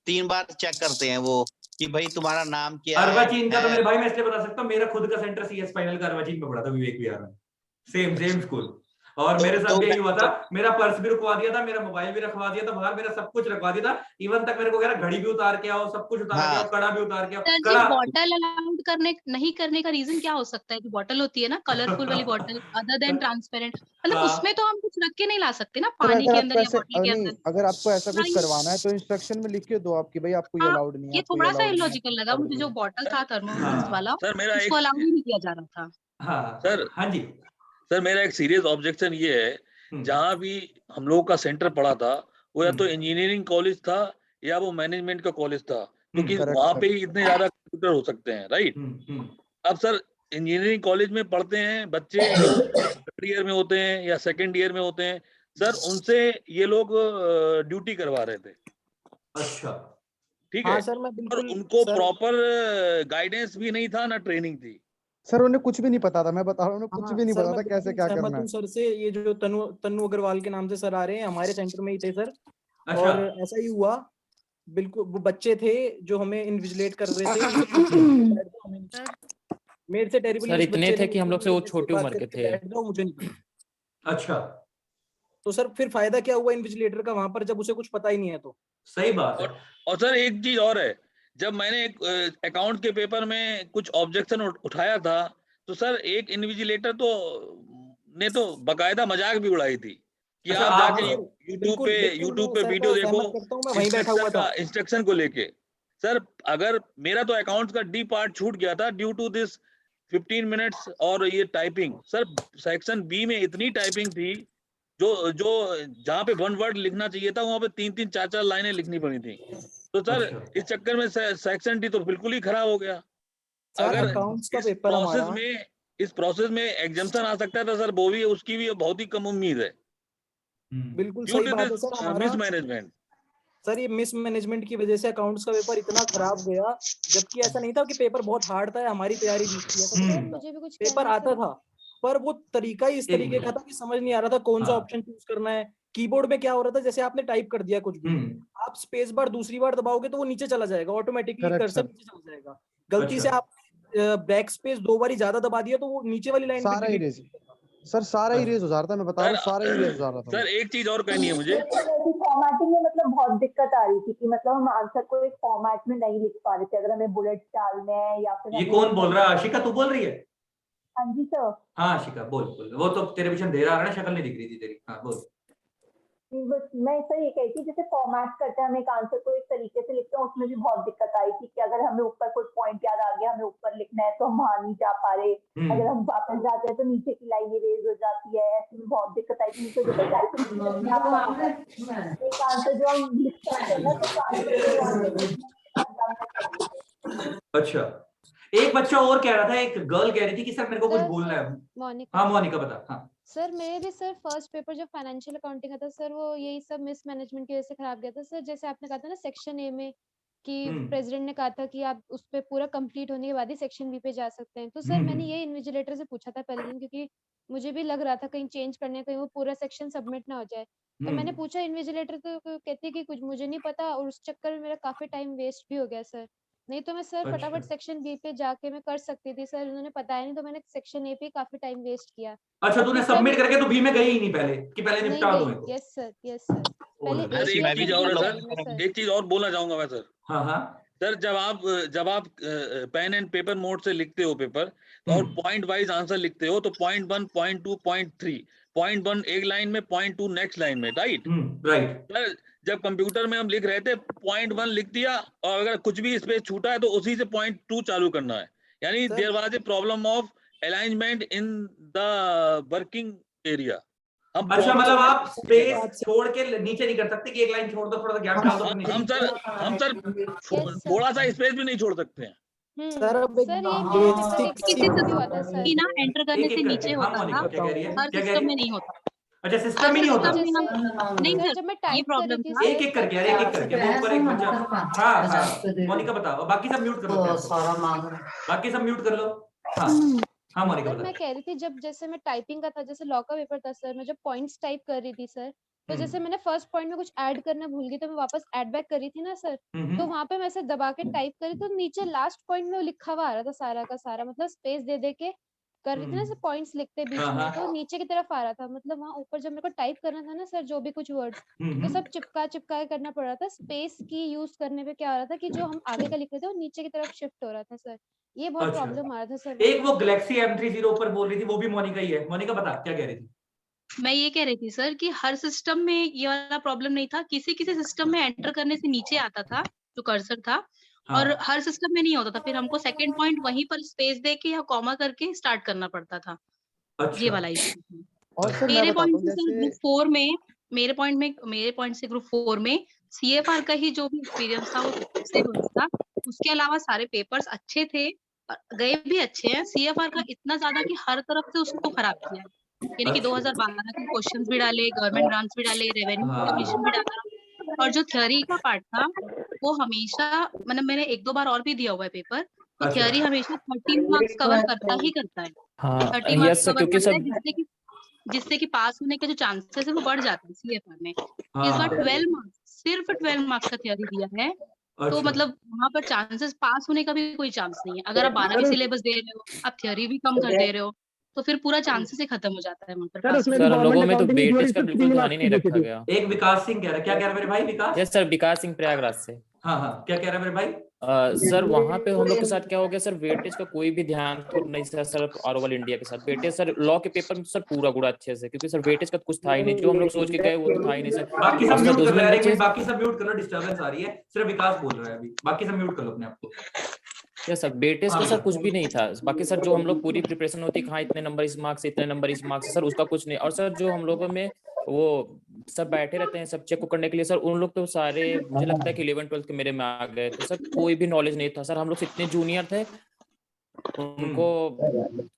3 बार चेक करते हैं वो कि भाई तुम्हारा नाम क्या है।
अर्वाचीन का तो मेरे भाई मैं इसलिए बता सकता हूँ, मेरा खुद का सेंटर सीएस फाइनल का अर्वाचीन में पड़ा था, विवेक विहार में, सेम स्कूल। और मेरे साथ भी यही हुआ था, मेरा पर्स भी रुकवा दिया था, मेरा मोबाइल भी रखवा दिया था बाहर, मेरा सब कुछ रखवा दिया था, इवन तक मेरे को कह रहा घड़ी भी उतार के आओ, सब कुछ उतार के आओ, कड़ा भी उतार के आओ।
कड़ा बॉटल अलाउड नहीं करने का रीजन क्या हो सकता है? जो बॉटल होती है ना, कलरफुल वाली बॉटल, अदर देन ट्रांसपेरेंट, मतलब उसमें तो हम कुछ रख के नहीं ला सकते ना, पानी के अंदर या बॉटल के अंदर।
अगर आपको ऐसा कुछ करवाना है तो इंस्ट्रक्शन में लिख के दो आपकी, भाई आपको ये अलाउड नहीं है।
ये थोड़ा सा इलॉजिकल लगा मुझे, जो बॉटल था थर्मोमिक्स वाला, उसको अलाउड ही नहीं किया जा रहा था।
हाँ जी
सर मेरा एक सीरियस ऑब्जेक्शन ये है, जहाँ भी हम लोगों का सेंटर पड़ा था वो या तो इंजीनियरिंग कॉलेज था या वो मैनेजमेंट का कॉलेज था, क्योंकि वहां पे ही इतने ज्यादा कंप्यूटर हो सकते हैं, राइट? अब सर इंजीनियरिंग कॉलेज में पढ़ते हैं बच्चे, थर्ड ईयर में होते हैं या सेकंड ईयर में होते हैं, सर उनसे ये लोग ड्यूटी करवा रहे थे।
अच्छा
ठीक है सर, और उनको प्रॉपर गाइडेंस भी नहीं था, ना ट्रेनिंग थी।
सर उन्हें कुछ भी नहीं पता था, मैं बता रहा हूँ उन्हें कुछ भी नहीं पता था कैसे क्या करना है।
सर से ये जो तनु अग्रवाल के नाम से सर आ रहे हैं, हमारे सेंटर में ही थे सर। और ऐसा ही हुआ, बिल्कुल वो बच्चे थे जो हमें इन्विजिलेट कर रहे थे। मेरे से टेरिबल
सर इतने थे कि हम लोग से वो छोटी उम्र के थे।
मुझे नहीं।
अच्छा
तो सर फिर फायदा क्या हुआ इन्विजिलेटर का वहां पर, जब उसे कुछ पता ही नहीं है तो?
सही बात है।
और सर एक चीज और है, जब मैंने एक अकाउंट के पेपर में कुछ ऑब्जेक्शन उठाया था तो सर एक इन्विजिलेटर ने तो बकायदा मजाक भी उड़ाई थी कि आप जाके यूट्यूब पे वीडियो देखो इंस्ट्रक्शन को लेके। सर अगर मेरा तो अकाउंट्स का डी पार्ट छूट गया था ड्यू टू दिस 15 मिनट्स और ये टाइपिंग। सर सेक्शन बी में इतनी टाइपिंग थी जो जहाँ पे 1 वर्ड लिखना चाहिए था वहां पे 3-3 4-4 लाइनें लिखनी पड़ी थी। तो सर इस चक्कर में सेक्शन डी तो बिल्कुल ही खराब हो गया। अगर इस प्रोसेस में एग्जाम्पशन आ सकता था सर, वो भी उसकी भी बहुत ही कम उम्मीद है।
बिल्कुल सही बात है सर।
मिसमैनेजमेंट
सर, ये मिसमैनेजमेंट की वजह से अकाउंट्स का पेपर इतना खराब गया, जबकि ऐसा नहीं था कि पेपर बहुत हार्ड था, हमारी तैयारी भी थी। पेपर आता था पर वो तरीका ही इस तरीके का था कि समझ नहीं आ रहा था कौन सा ऑप्शन चूज करना है। कीबोर्ड में क्या हो रहा था, जैसे आपने टाइप कर दिया कुछ भी, आप स्पेस बार दूसरी बार दबाओगे तो वो नीचे चला जाएगा, ऑटोमेटिकली कर्सर नीचे चला जाएगा। गलती से आप बैक स्पेस 2 बार ज्यादा दबा दिया तो वो नीचे वाली लाइन
सर सारा इरेज हो जा रहा था, मैं बता रहा हूँ, सारा इरेज हो जा रहा था।
सर एक चीज और कहनी है मुझे,
फॉर्मेटिंग में मतलब बहुत दिक्कत आ रही थी कि मतलब हम आंसर को एक फॉर्मेट में नहीं लिख पा रहे थे, अगर हमें बुलेट्स डालने हैं या फिर
ये कौन बोल रहा है? आशिका तू बोल रही है?
हाँ जी सर।
हाँ आशिका बोल बोल, वो तो तेरे पीछे अंधेरा आ रहा है, शक्ल नहीं दिख रही थी तेरी। हाँ बोल।
मैं सर ये कही थी जैसे फॉर्मेट करते हैं हम एक आंसर को इस तरीके से लिखते हैं, उसमें भी बहुत दिक्कत आई थी कि अगर हमें ऊपर कोई पॉइंट याद आ गया, हमें ऊपर लिखना है तो हम वहां नहीं जा पा रहे, अगर हम वापस जाते हैं तो नीचे की लाइन इरेज हो जाती है, ऐसे में बहुत दिक्कत आई थी। तो जैसे एक आंसर जो हम लिख सकते हैं ना तो
अच्छा, एक बच्चा और कह रहा था, एक गर्ल कह रही थी कि सर मेरे को कुछ बोलना है। हाँ मोनिका बता। हाँ
सर मेरे भी सर फर्स्ट पेपर जो फाइनेंशियल अकाउंटिंग का था सर, वो यही सब मिस मैनेजमेंट की वजह से खराब गया था सर। जैसे आपने कहा था ना सेक्शन ए में कि प्रेसिडेंट ने कहा था कि आप उस पे पूरा कंप्लीट होने के बाद ही सेक्शन बी पे जा सकते हैं, तो सर मैंने ये इन्विजिलेटर से पूछा था पहले दिन, क्योंकि मुझे भी लग रहा था कहीं चेंज करने, कहीं वो पूरा सेक्शन सबमिट ना हो जाए। तो मैंने पूछा इन्विजिलेटर, तो कहती कि कुछ मुझे नहीं पता, और उस चक्कर में मेरा काफी टाइम वेस्ट भी हो गया सर। नहीं तो मैं सर फटाफट सेक्शन बी पे जाके मैं कर सकती थी सर, उन्होंने बताया नहीं तो मैंने सेक्शन ए पे काफी टाइम वेस्ट किया।
अच्छा तूने सबमिट करके तो बी में गई ही नहीं पहले कि पहले निपटा दो?
Yes sir, yes sir. पहले
एक चीज और है सर, एक चीज और बोलना चाहूंगा मैं सर।
हाँ हाँ
सर, जब आप पेन एंड पेपर मोड से लिखते हो पेपर और पॉइंट वाइज आंसर लिखते हो, तो पॉइंट 1, पॉइंट 2, पॉइंट 3, पॉइंट 1 एक लाइन में, पॉइंट 2 नेक्स्ट लाइन में, राइट? सर जब कंप्यूटर में हम लिख रहे थे, पॉइंट 1 लिख दिया और अगर कुछ भी स्पेस छूटा है तो उसी से पॉइंट 2 चालू करना है। यानी there was a problem of alignment in the working area.
अच्छा, मतलब आप स्पेस छोड़ के नीचे नहीं कर सकते कि एक लाइन छोड़ दो, थोड़ा सा गैप डाल दो?
हम सर थोड़ा सा स्पेस भी नहीं छोड़ सकते हैं
सर। अब
ना एंटर करने से नीचे होता था, हर सिस्टम में नहीं होता।
अच्छा, सिस्टम में नहीं होता?
नहीं सर,
जब मैं टाइप कर रही थी
एक एक करके, एक एक करके ऊपर एक बच्चा। हाँ हाँ मोनिका बताओ, बाकी सब म्यूट कर लो, बाकी सब म्यूट कर लो। हाँ हाँ मोनिका बता।
मैं कह रही थी जब जैसे मैं टाइपिंग का था, जैसे लॉ का पेपर था सर, मैं जब पॉइंट्स टाइप कर रही थी सर, तो जैसे मैंने फर्स्ट पॉइंट में कुछ ऐड करना भूल गई, तो मैं वापस ऐड बैक कर रही थी ना सर, तो वहां पे मैं ऐसे दबा के टाइप करी तो नीचे लास्ट पॉइंट में वो लिखा हुआ आ रहा था सारा का सारा, मतलब स्पेस दे दे के कर रही थी ना ऐसे पॉइंट्स लिखते बीच में, तो नीचे की तरफ आ रहा था। मतलब वहाँ ऊपर जब मेरे को टाइप करना था ना सर जो भी कुछ वर्ड्स, तो सब चिपका चिपका के करना पड़ रहा था। स्पेस की यूज करने पे क्या हो रहा था कि जो हम आगे का लिख रहे थे वो नीचे की तरफ शिफ्ट हो रहा था सर, ये बहुत प्रॉब्लम आ रहा था सर।
एक वो गैलेक्सी M30 ऊपर बोल रही थी, वो भी मोनिका ही है। मोनिका बता क्या कह रही थी?
मैं ये कह रही थी सर कि हर सिस्टम में ये वाला प्रॉब्लम नहीं था, किसी किसी सिस्टम में एंटर करने से नीचे आता था जो कर्सर था, और हर सिस्टम में नहीं होता था। फिर हमको सेकंड पॉइंट वहीं पर स्पेस दे के या कॉमा करके स्टार्ट करना पड़ता था। ये वाला इशू मेरे पॉइंट से ग्रुप 4 में, मेरे पॉइंट से ग्रुप 4 में CFR का ही जो भी एक्सपीरियंस था वो सबसे बेस्ट था। उसके अलावा सारे पेपर्स अच्छे थे, गए भी अच्छे हैं। CFR का इतना ज्यादा कि हर तरफ से उसको खराब किया, यानी कि 2012 के क्वेश्चंस भी डाले, गवर्नमेंट ग्रांट्स भी डाले, रेवेन्यू कैलकुलेशन भी डाला, और जो थ्योरी का पार्ट था वो हमेशा, मतलब मैंने 1-2 बार और भी दिया हुआ है पेपर, तो थ्योरी हमेशा 13 मार्क्स कवर करता ही करता है। 30 मार्क्स कवर करता है, जिससे कि पास होने के जो चांसेस है वो बढ़ जाते हैं CFR में। इस बार 12 मार्क्स, सिर्फ 12 मार्क्स का थ्योरी दिया है, तो मतलब वहाँ पर चांसेस पास होने का भी कोई चांस नहीं है। अगर आप 12वीं सिलेबस दे रहे हो, आप थ्योरी भी कम कर दे रहे हो, तो फिर पूरा चांसेस ही खत्म हो जाता है वहाँ पर।
सर हम लोगों में तो वेटेज का बिल्कुल ध्यान ही नहीं रखा गया।
एक विकास सिंह कह रहा है, क्या कह रहा है मेरे भाई? विकास?
यस सर, विकास सिंह प्रयागराज से।
हाँ हाँ क्या कह रहा है मेरे भाई?
सर वहाँ पे हम लोग के साथ क्या हो गया सर, वेटेज का कोई भी ध्यान तो नहीं सर ऑल इंडिया के साथ। वेटेज सर लॉ के पेपर में सर पूरा गुड़ा अच्छे से, क्योंकि सर वेटेज का कुछ था ही नहीं, जो हम लोग सोच के गए वो तो था ही नहीं सर।
बाकी सब म्यूट कर लो, बाकी सब म्यूट कर लो, डिस्टर्बेंस आ रही है, सिर्फ विकास बोल रहा है अभी, बाकी सब म्यूट कर लो अपने आप को।
यस सर, वेटेज का सर कुछ भी नहीं था। बाकी सर जो हम लोग पूरी प्रिपरेशन होती है, हाँ इतने नंबर इस मार्क्स से, इतने नंबर इस मार्क्स से, सर उसका कुछ नहीं। और सर जो हम लोगों में वो सब बैठे रहते हैं सब चेक करने के लिए, सर उन लोग तो सारे मुझे लगता है कि 11-12 के मेरे में आ गए, तो सर कोई भी नॉलेज नहीं था सर। हम लोग से इतने जूनियर थे, उनको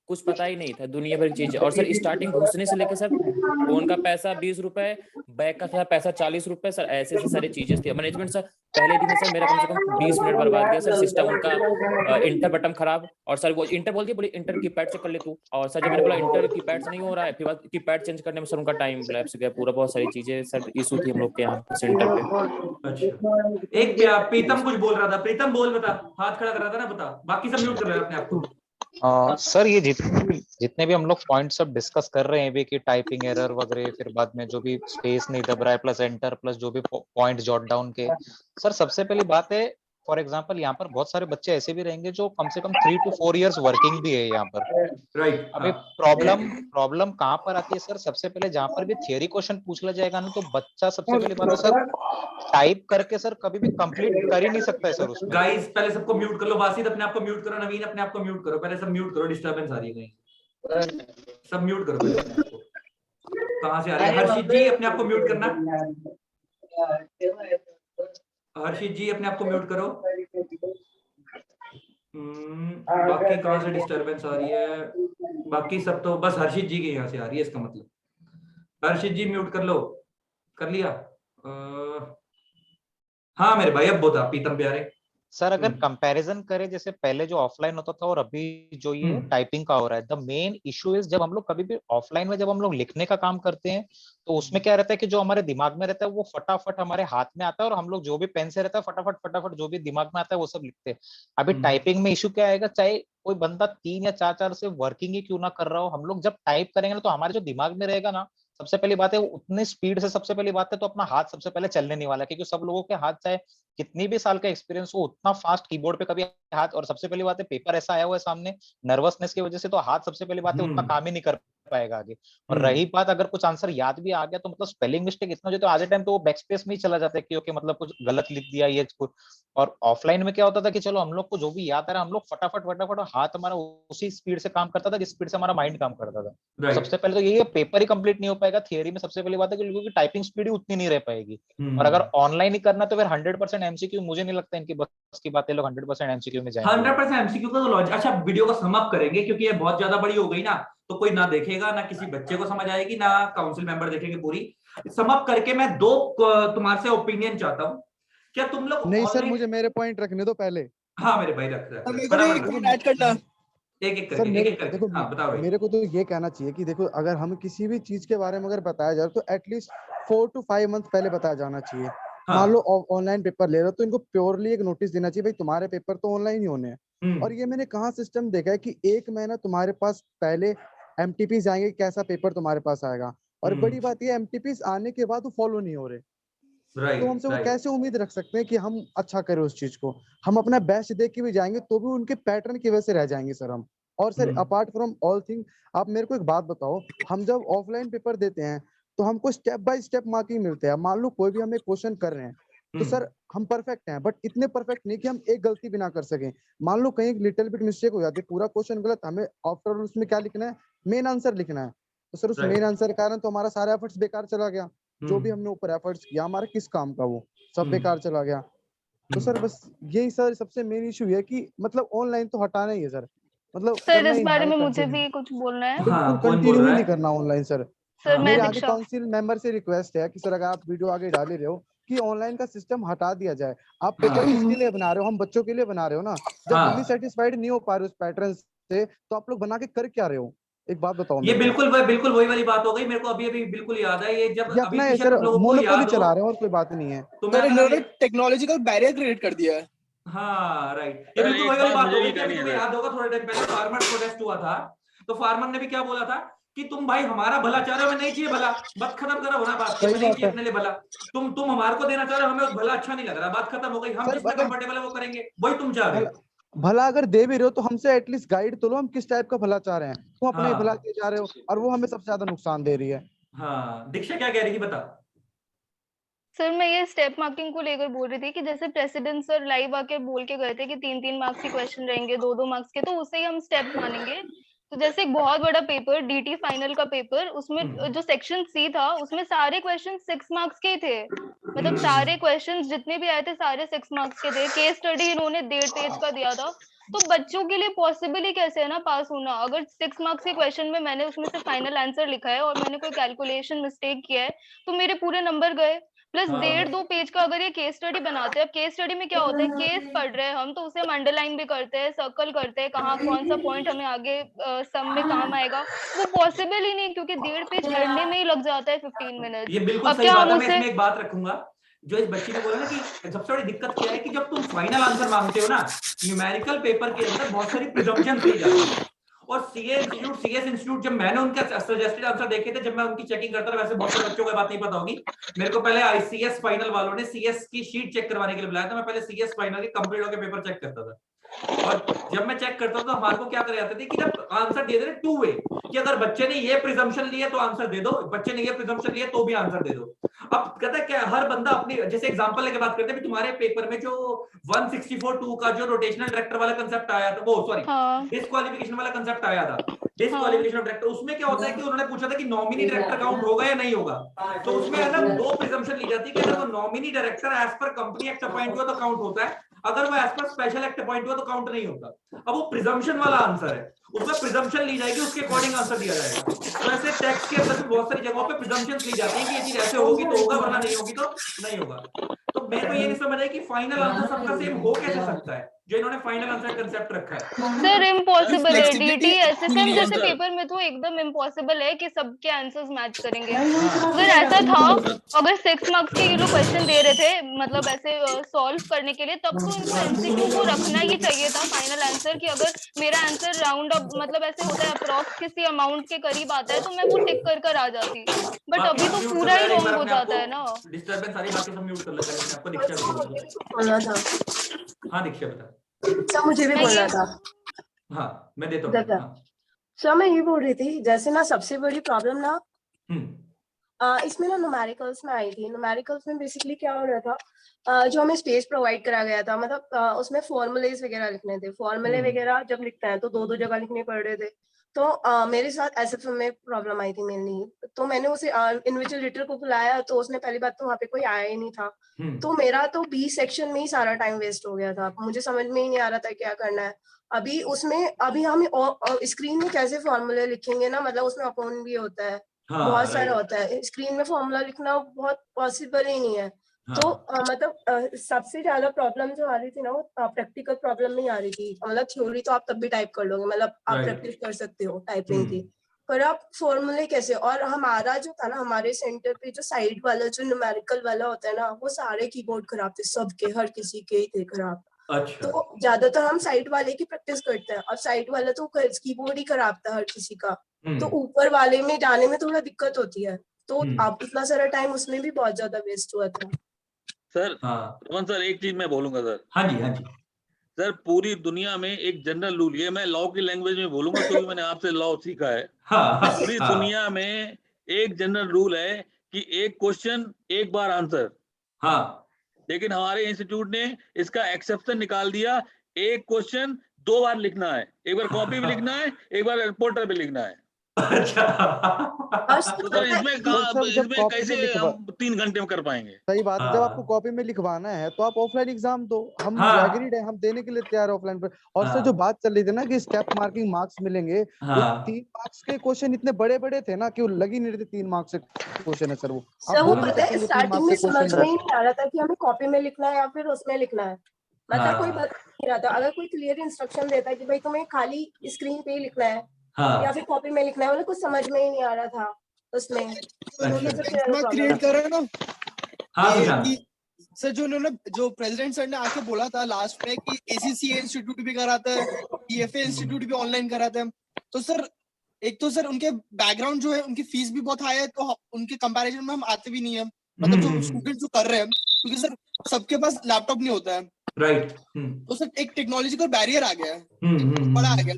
कुछ पता ही नहीं था दुनिया भर की चीजें। और सर स्टार्टिंग घुसने से लेकर सर फोन का पैसा 20 रुपए, बैग का पैसा 40 रुपए, सर ऐसे ऐसी सारी चीजें थी। मैनेजमेंट सर पहले दिन में सर मेरा कम से कम 20 मिनट बर्बाद गया सर। सिस्टम उनका इंटर बटन खराब, और सर वो इंटर बोलती है, बोली इंटर कीपैड से कर ले तू, और सर जब मैंने बोला इंटर कीपैड से नहीं हो रहा है, फिर बाद कीपैड चेंज करने में सर उनका टाइम लैप्स गया पूरा। बहुत सारी चीजें सर इशू थी हम लोग के यहाँ सेंटर पे।
अच्छा, एक क्या प्रीतम कुछ बोल रहा था? प्रीतम बोल, बता, हाथ खड़ा कर रहा था ना, बता। बाकी सब म्यूट कर रहे हैं अपने आप को।
सर ये जितने भी हम लोग पॉइंट्स अब डिस्कस कर रहे हैं भी कि टाइपिंग एरर वगैरह, फिर बाद में जो भी स्पेस नहीं दब रहा है, प्लस एंटर, प्लस जो भी पॉइंट जॉट डाउन के, सर सबसे पहली बात है, फॉर एग्जांपल यहाँ पर बहुत सारे बच्चे ऐसे भी रहेंगे जो कम से कम 3 to 4 इयर्स वर्किंग भी है यहाँ पर।
राइट।
अभी प्रॉब्लम कहाँ पर आती है सर? सबसे पहले जहाँ पर भी थियरी क्वेश्चन पूछ लिया जाएगा ना, तो बच्चा सबसे पहली बात है सर टाइप करके सर कभी भी कंप्लीट कर ही नहीं सकता है सर उसको।
गाइस पहले सबको म्यूट कर लो, बासित अपने आप को म्यूट करो, नवीन अपने आप को म्यूट करो, पहले सब म्यूट करो, डिस्टरबेंस आ रही है कहीं, सब म्यूट करो पहले। कहाँ से आ रही है? हर्षित जी अपने आप को म्यूट करना, हर्षित जी अपने आप को म्यूट करो। बाकी कहाँ से डिस्टरबेंस आ रही है? बाकी सब तो बस हर्षित जी के यहाँ से आ रही है, इसका मतलब हर्षित जी म्यूट कर लो। कर लिया? हाँ मेरे भाई अब बता पीतम प्यारे।
सर अगर कंपैरिजन करें जैसे पहले जो ऑफलाइन होता था और अभी जो ये टाइपिंग का हो रहा है, द मेन इशू इज जब हम लोग कभी भी ऑफलाइन में जब हम लोग लिखने का काम करते हैं तो उसमें क्या रहता है कि जो हमारे दिमाग में रहता है वो फटाफट हमारे हाथ में आता है और हम लोग जो भी पेन से रहता है फटाफट जो भी दिमाग में आता है वो सब लिखते हैं। अभी टाइपिंग में इशू क्या आएगा, चाहे कोई बंदा 3 या 4 से वर्किंग ही क्यों ना कर रहा हो, हम लोग जब टाइप करेंगे ना तो हमारे जो दिमाग में रहेगा ना, सबसे पहली बात है वो उतने स्पीड से, सबसे पहली बात है तो अपना हाथ सबसे पहले चलने नहीं वाला, क्योंकि सब लोगों के हाथ चाहे कितनी भी साल का एक्सपीरियंस हो उतना फास्ट कीबोर्ड पे कभी हाथ, और सबसे पहली बात है पेपर ऐसा आया हुआ है सामने, नर्वसनेस की वजह से तो हाथ सबसे पहली बात है उतना काम ही नहीं कर पाएगा आगे। और रही बात अगर कुछ आंसर याद भी आ गया तो मतलब स्पेलिंग मिस्टेक इतना जो तो आज टाइम तो वो बैक स्पेस में ही चला जाता है कि ओके मतलब कुछ गलत लिख दिया ये कुछ। और ऑफलाइन में क्या होता था कि चलो हम लोग को जो भी याद आ रहा है हम लोग फटाफट हाथ हमारा उसी स्पीड से काम करता था जिस स्पीड से हमारा माइंड काम करता था। तो सबसे पहले तो यही पेपर ही कंप्लीट नहीं हो पाएगा, थियरी में सबसे पहली बात है कि लोगों की टाइपिंग स्पीड ही उतनी नहीं रह पाएगी। और अगर ऑनलाइन ही करना तो फिर 100% एमसीक्यू, मुझे नहीं लगता इनकी बस की बात है लोग 100% एमसीक्यू में जाएंगे।
100% एमसीक्यू का तो लॉजिक। अच्छा वीडियो को सम अप करेंगे क्योंकि ये बहुत ज्यादा बड़ी हो गई ना, तो कोई ना देखेगा, ना किसी बच्चे को समझ आएगी, ना काउंसिल मेंबर देखेंगे पूरी। सम अप करके मैं 2 तुम्हारे से ओपिनियन चाहता हूँ। क्या तुम लोग
नहीं सर मुझे मेरे पॉइंट रखने दो पहले।
हाँ मेरे भाई रख एक करके। हाँ बताओ।
मेरे को तो ये कहना चाहिए कि देखो अगर हम किसी भी चीज के बारे में अगर बताया जाए तो एटलीस्ट 4 to 5 मंथ पहले बताया जाना चाहिए। मान लो ऑनलाइन पेपर ले रहे हो तो इनको प्योरली एक नोटिस देना चाहिए भाई तुम्हारे पेपर तो ऑनलाइन ही होने हैं। और ये मैंने कहाँ सिस्टम देखा है कि 1 महीना तुम्हारे पास पहले एमटीपीज आएंगे, कैसा पेपर तुम्हारे पास आएगा। और बड़ी बात ये एमटीपीज आने के बाद वो फॉलो नहीं हो रहे, तो हमसे वो कैसे उम्मीद रख सकते हैं कि हम अच्छा करें उस चीज को। हम अपना बेस्ट देख के भी जाएंगे तो भी उनके पैटर्न की वजह से रह जाएंगे सर हम। और sir apart from all thing आप मेरे को एक बात बताओ, हम जब ऑफलाइन पेपर देते हैं तो हमको स्टेप बाय स्टेप मार्किंग मिलते हैं। मान लो कोई भी हमें क्वेश्चन कर रहे हैं तो सर हम परफेक्ट हैं, बट इतने परफेक्ट नहीं कि हम एक गलती भी ना कर सकें। मान लो कहीं लिटिल बिट मिस्टेक हो जाती है, पूरा क्वेश्चन गलत, हमें आफ्टर उसमें क्या लिखना है, मेन आंसर लिखना है। तो सर उस मेन आंसर के कारण तो हमारा सारा एफर्ट्स बेकार चला गया। जो भी हमने ऊपर एफर्ट्स किया हमारा किस काम का वो सब बेकार चला गया। तो सर बस यही सर सबसे मेन इशू है कि मतलब ऑनलाइन तो हटाना ही है सर, मतलब
सर इस बारे में मुझे भी कुछ बोलना है।
बिल्कुल कंटिन्यू ही नहीं करना ऑनलाइन सर। मेरे आगे काउंसिल मेंबर से रिक्वेस्ट है कि सर अगर आप वीडियो आगे डाल ही रहे हो कि ऑनलाइन का सिस्टम हटा दिया जाए। आप पेपर किसके लिए बना रहे हो, हम बच्चों के लिए बना रहे हो ना। जब फुली सेटिस्फाइड नहीं हो पा रहे उस पैटर्न से तो आप लोग बना के कर क्या रहे हो, एक बात बताओ।
ये बिल्कुल वही वाली बात हो गई, मेरे को अभी बिल्कुल याद है ये जब
अपना है सर मोनोपोली चला रहे हैं और कोई बात नहीं है।
तो मैंने
टेक्नोलॉजिकल बैरियर क्रिएट कर दिया है।
हाँ राइट, ये बिल्कुल वही वाली बात हो गई। तुम्हें याद होगा थोड़े टाइम पहले फार्मर प्रोटेस्ट हुआ था, तो फार्मर ने भी क्या बोला था कि तुम भाई हमारा भला चाह रहे हो, हमें नहीं चाहिए भला, बात खत्म करो ना, बात नहीं चाहिए अपने लिए भला, तुम हमारे को देना चाह रहे हो, हमें भला अच्छा नहीं लग रहा, बात खत्म हो गई। हम जिसमें कंफर्टेबल है वो करेंगे, वही तुम चाह रहे हो।
भला अगर दे भी रहे हो तो हमसे एटलीस्ट गाइड तो लो, हम किस टाइप का भला चाह रहे हैं। तुम अपना ही भला किए जा रहे हो और वो हमें सबसे ज्यादा नुकसान दे रही है।
हाँ दीक्षा क्या कह रही थी बता।
सर मैं ये स्टेप मार्किंग को लेकर बोल रही थी कि जैसे प्रेसिडेंट सर लाइव आके बोल के गए थे कि 3-3 मार्क्स के क्वेश्चन रहेंगे, 2-2 मार्क्स के, तो उससे ही हम स्टेप मानेंगे। तो जैसे एक बहुत बड़ा पेपर डीटी फाइनल का पेपर, उसमें जो सेक्शन सी था उसमें सारे क्वेश्चन 6 मार्क्स के थे, मतलब सारे क्वेश्चन जितने भी आए थे सारे 6 मार्क्स के थे। केस स्टडी इन्होंने 1.5 पेज का दिया था। तो बच्चों के लिए पॉसिबल ही कैसे है ना पास होना। अगर 6 मार्क्स के क्वेश्चन में मैंने उसमें से फाइनल आंसर लिखा है और मैंने कोई कैलकुलेशन मिस्टेक किया है तो मेरे पूरे नंबर गए। प्लस 1.5-2 पेज का अगर ये केस स्टडी बनाते हैं, केस स्टडी में क्या होता है, केस पढ़ रहे हैं हम तो उसे हम अंडरलाइन भी करते हैं, सर्कल करते हैं, कहाँ कौन सा पॉइंट हमें आगे सम में काम आएगा, वो पॉसिबल ही नहीं क्योंकि 1.5 पेज पढ़ने में ही लग जाता है 15 मिनट।
ये बिल्कुल सही बात है। मैं इसमें एक बात रखूंगा, जो इस बच्ची ने बोला ना कि सबसे बड़ी दिक्कत क्या है कि जब तुम फाइनल आंसर मांगते हो ना, न्यूमेरिकल पेपर के अंदर बहुत सारी प्रिजम्पशंस दी जाती है और सीएस इंस्टीट्यूट जब मैंने उनका सजेस्टेड आंसर देखे थे, जब मैं उनकी चेकिंग करता था, वैसे बहुत सारे बच्चों को बात नहीं पता होगी, मेरे को पहले आईसीएस फाइनल वालों ने सीएस की शीट चेक करवाने के लिए बुलाया था। मैं पहले सीएस फाइनल के कंप्लीट होकर पेपर चेक करता था, और जब मैं चेक करता था तो हमारे को क्या करे जाते थे कि जब आंसर दे दे टू वे, कि अगर बच्चे ने ये प्रिजम्पशन लिया तो आंसर दे दो, बच्चे ने ये प्रिजम्पशन लिया तो भी आंसर दे दो। अब कहता है क्या, हर बंदा अपनी, जैसे एग्जांपल लेके बात करते हैं, तुम्हारे पेपर में जो 164(2) का जो रोटेशनल डायरेक्टर वाला कंसेप्ट आया था, वो सॉरी डिस्क्वालिफिकेशन वाला कंसेप्ट आया था, डिस्क्वालिफिकेशन ऑफ डायरेक्टर, उसमें क्या होता है कि उन्होंने पूछा था कि नॉमिनी डायरेक्टर काउंट होगा या नहीं होगा। तो उसमें है ना 2 प्रिजम्पशन ली जाती है कि अगर वो nominee director as per company act appoint हुआ तो काउंट होता है, अगर वो as per special act appoint हुआ तो काउंट नहीं होता। अब वो प्रिजम्पशन वाला आंसर है, उसमें प्रिजम्पशन ली जाएगी, उसके अकॉर्डिंग आंसर दिया जाएगा। तो ऐसे टेक्स्ट के अंदर बहुत सारी जगहों पे प्रिजम्पशंस ली जाती है कि ये चीज ऐसे होगी तो होगा, वरना नहीं होगी तो नहीं होगा। तो मैं तो ये नहीं समझ रहा कि फाइनल आंसर सबका सेम हो कैसे सकता है, जो इन्होंने फाइनल आंसर कंसेप्ट रखा है।
सर इम्पॉसिबल है, डीटी एसएसएम जैसे पेपर में तो एकदम इम्पॉसिबल है कि सबके आंसर्स मैच करेंगे। अगर ऐसा था, अगर 6 मार्क्स के ये लोग क्वेश्चन दे रहे थे मतलब ऐसे सॉल्व करने के लिए, तब तो इनको एमसीक्यू को रखना ही चाहिए था फाइनल आंसर, कि अगर मेरा आंसर राउंड अप मतलब ऐसे होता है अप्रॉक्स किसी अमाउंट के करीब आता है तो मैं वो टिक कर आ जाती, बट अभी तो पूरा ही रॉन्ग हो जाता है ना।
डिस्टर्बेंस सारी बातें सब म्यूट कर लेते हैं, आपको दीक्षा
बोलना था।
हाँ दीक्षा बता।
सर मुझे भी बोलना था।
हाँ मैं देता हूँ।
सर मैं ये बोल रही थी, जैसे ना सबसे बड़ी प्रॉब्लम ना इसमें ना न्यूमेरिकल्स में आई थी। न्यूमेरिकल्स में बेसिकली क्या हो रहा था, जो हमें स्पेस प्रोवाइड करा गया था, मतलब उसमें फॉर्मूलेज वगैरह लिखने थे। फॉर्मूले वगैरह जब लिखते हैं तो 2-2 जगह लिखने पड़ रहे थे। तो मेरे साथ एसएफएम में प्रॉब्लम आई थी मेनली। तो मैंने उसे इन्विजिलेटर को बुलाया, तो उसने पहली बात तो वहाँ पे कोई आया ही नहीं था। तो मेरा तो बी सेक्शन में ही सारा टाइम वेस्ट हो गया था, मुझे समझ में ही नहीं आ रहा था क्या करना है। अभी हम स्क्रीन में कैसे फॉर्मूले लिखेंगे ना, मतलब उसमें अपोन भी होता है, बहुत सारा होता है, स्क्रीन में फॉर्मूला लिखना बहुत पॉसिबल ही नहीं है। तो मतलब सबसे ज्यादा प्रॉब्लम जो आ रही थी ना, वो प्रैक्टिकल प्रॉब्लम नहीं आ रही थी। मतलब थ्योरी तो आप तब भी टाइप कर लोगे, मतलब आप प्रैक्टिस कर सकते हो टाइपिंग की, पर आप फॉर्मूले कैसे। और हमारा जो था ना, हमारे सेंटर पे जो साइड वाला जो न्यूमेरिकल वाला होता है ना, वो सारे कीबोर्ड खराब थे, सबके, हर किसी के ही थे खराब।
अच्छा।
तो ज्यादातर हम साइड वाले की प्रैक्टिस करते हैं, और साइड वाला तो कीबोर्ड ही खराब था हर किसी का। तो ऊपर वाले में जाने में थोड़ा दिक्कत होती है, तो आप इतना सारा टाइम उसमें भी बहुत ज्यादा वेस्ट हुआ था।
सर रमन सर एक चीज मैं बोलूंगा सर।
हाँ जी हाँ जी
सर, पूरी दुनिया में एक जनरल रूल, ये मैं लॉ की लैंग्वेज में बोलूंगा क्योंकि मैंने आपसे लॉ सीखा है। पूरी दुनिया में एक जनरल रूल है कि एक क्वेश्चन एक बार आंसर। लेकिन हमारे इंस्टीट्यूट ने इसका एक्सेप्शन निकाल दिया, एक क्वेश्चन 2 बार लिखना है, एक बार कॉपी भी लिखना है, एक बार रिपोर्टर भी लिखना है। तो सर इसमें कैसे हम 3 घंटे में कर पाएंगे?
सही बात है, जब आपको कॉपी में लिखवाना है तो आप ऑफलाइन एग्जाम दो, हम एग्रीड है, हम देने के लिए तैयार है ऑफलाइन पर। और सर जो बात चल रही थी ना कि स्टेप मार्किंग मार्क्स मिलेंगे, वो 3 मार्क्स के क्वेश्चन इतने बड़े बड़े थे ना कि वो लग ही नहीं रहे थे 3 मार्क्स के क्वेश्चन है सर। वो
स्टार्टिंग में समझ में ही नहीं आ रहा था कि हमें कॉपी में लिखना है या फिर उसमें लिखना है, मतलब कोई बता नहीं रहा था। अगर कोई क्लियर इंस्ट्रक्शन देता है कि भाई तुम्हें खाली स्क्रीन पे ही लिखना है या फिर कॉपी में लिखना है, मतलब कुछ समझ में ही नहीं आ रहा था उसमें।
क्रिएट कर रहे हैं ना सर, जो उन्होंने जो प्रेसिडेंट सर ने आके बोला था लास्ट में कि एसीसीए इंस्टीट्यूट भी कराता है, ईएफए इंस्टीट्यूट भी ऑनलाइन कराता है। तो सर एक तो सर उनके बैकग्राउंड जो है, उनकी फीस भी बहुत हाई है, तो उनके कंपैरिजन में हम आते भी नहीं है, मतलब जो स्टूडेंट जो कर रहे हैं, क्योंकि सर सबके पास लैपटॉप नहीं होता है।
राइट।
तो सर एक टेक्नोलॉजिकल बैरियर आ गया है, बड़ा आ गया।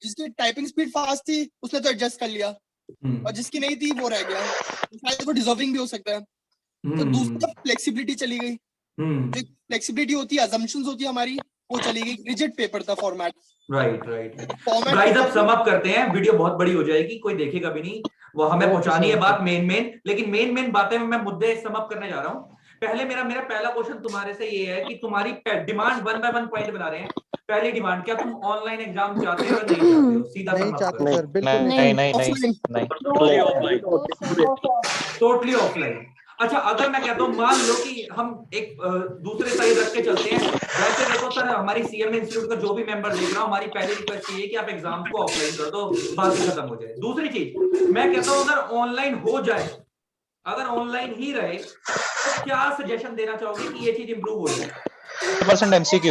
जिसकी टाइपिंग स्पीड फास्ट थी उसने तो एडजस्ट कर लिया, और जिसकी नहीं थी वो रह गया, शायद वो डिजर्विंग भी हो सकता है। तो दूसरी फ्लेक्सिबिलिटी चली गई, जो फ्लेक्सिबिलिटी होती है, असम्पशंस होती है हमारी, वो चली गई। रिजिड पेपर था फॉर्मेट।
राइट। गाइस अब सम अप करते हैं, वीडियो बहुत बड़ी हो जाएगी, कोई देखेगा भी नहीं, वो हमें पहुंचानी है बात मेन। लेकिन मेन बातें में मैं मुद्दे सम अप करने जा रहा हूँ। पहले मेरा पहला क्वेश्चन तुम्हारे से ये है कि तुम्हारी डिमांड 1 बाय 1 पॉइंट बना रहे हैं। पहली डिमांड, क्या तुम ऑनलाइन एग्जाम चाहते हो या नहीं चाहते हो? सीधा
नहीं चाहते सर, बिल्कुल
नहीं,
टोटली ऑफलाइन। अच्छा अगर मैं कहता हूँ, मान लो कि हम एक दूसरे साइड रख के चलते हैं, वैसे देखो सर हमारी सीएम इंस्टीट्यूट का जो भी मेंबर देख रहा हूँ, हमारी पहली रिक्वेस्ट ये है कि आप एग्जाम को ऑफलाइन कर दो, बात खत्म हो जाए। दूसरी चीज मैं कहता हूँ, अगर ऑनलाइन हो जाए, अगर ऑनलाइन ही रहे, तो क्या सजेशन देना चाहोगे कि ये चीज इंप्रूव हो जाए?
100% MCQ।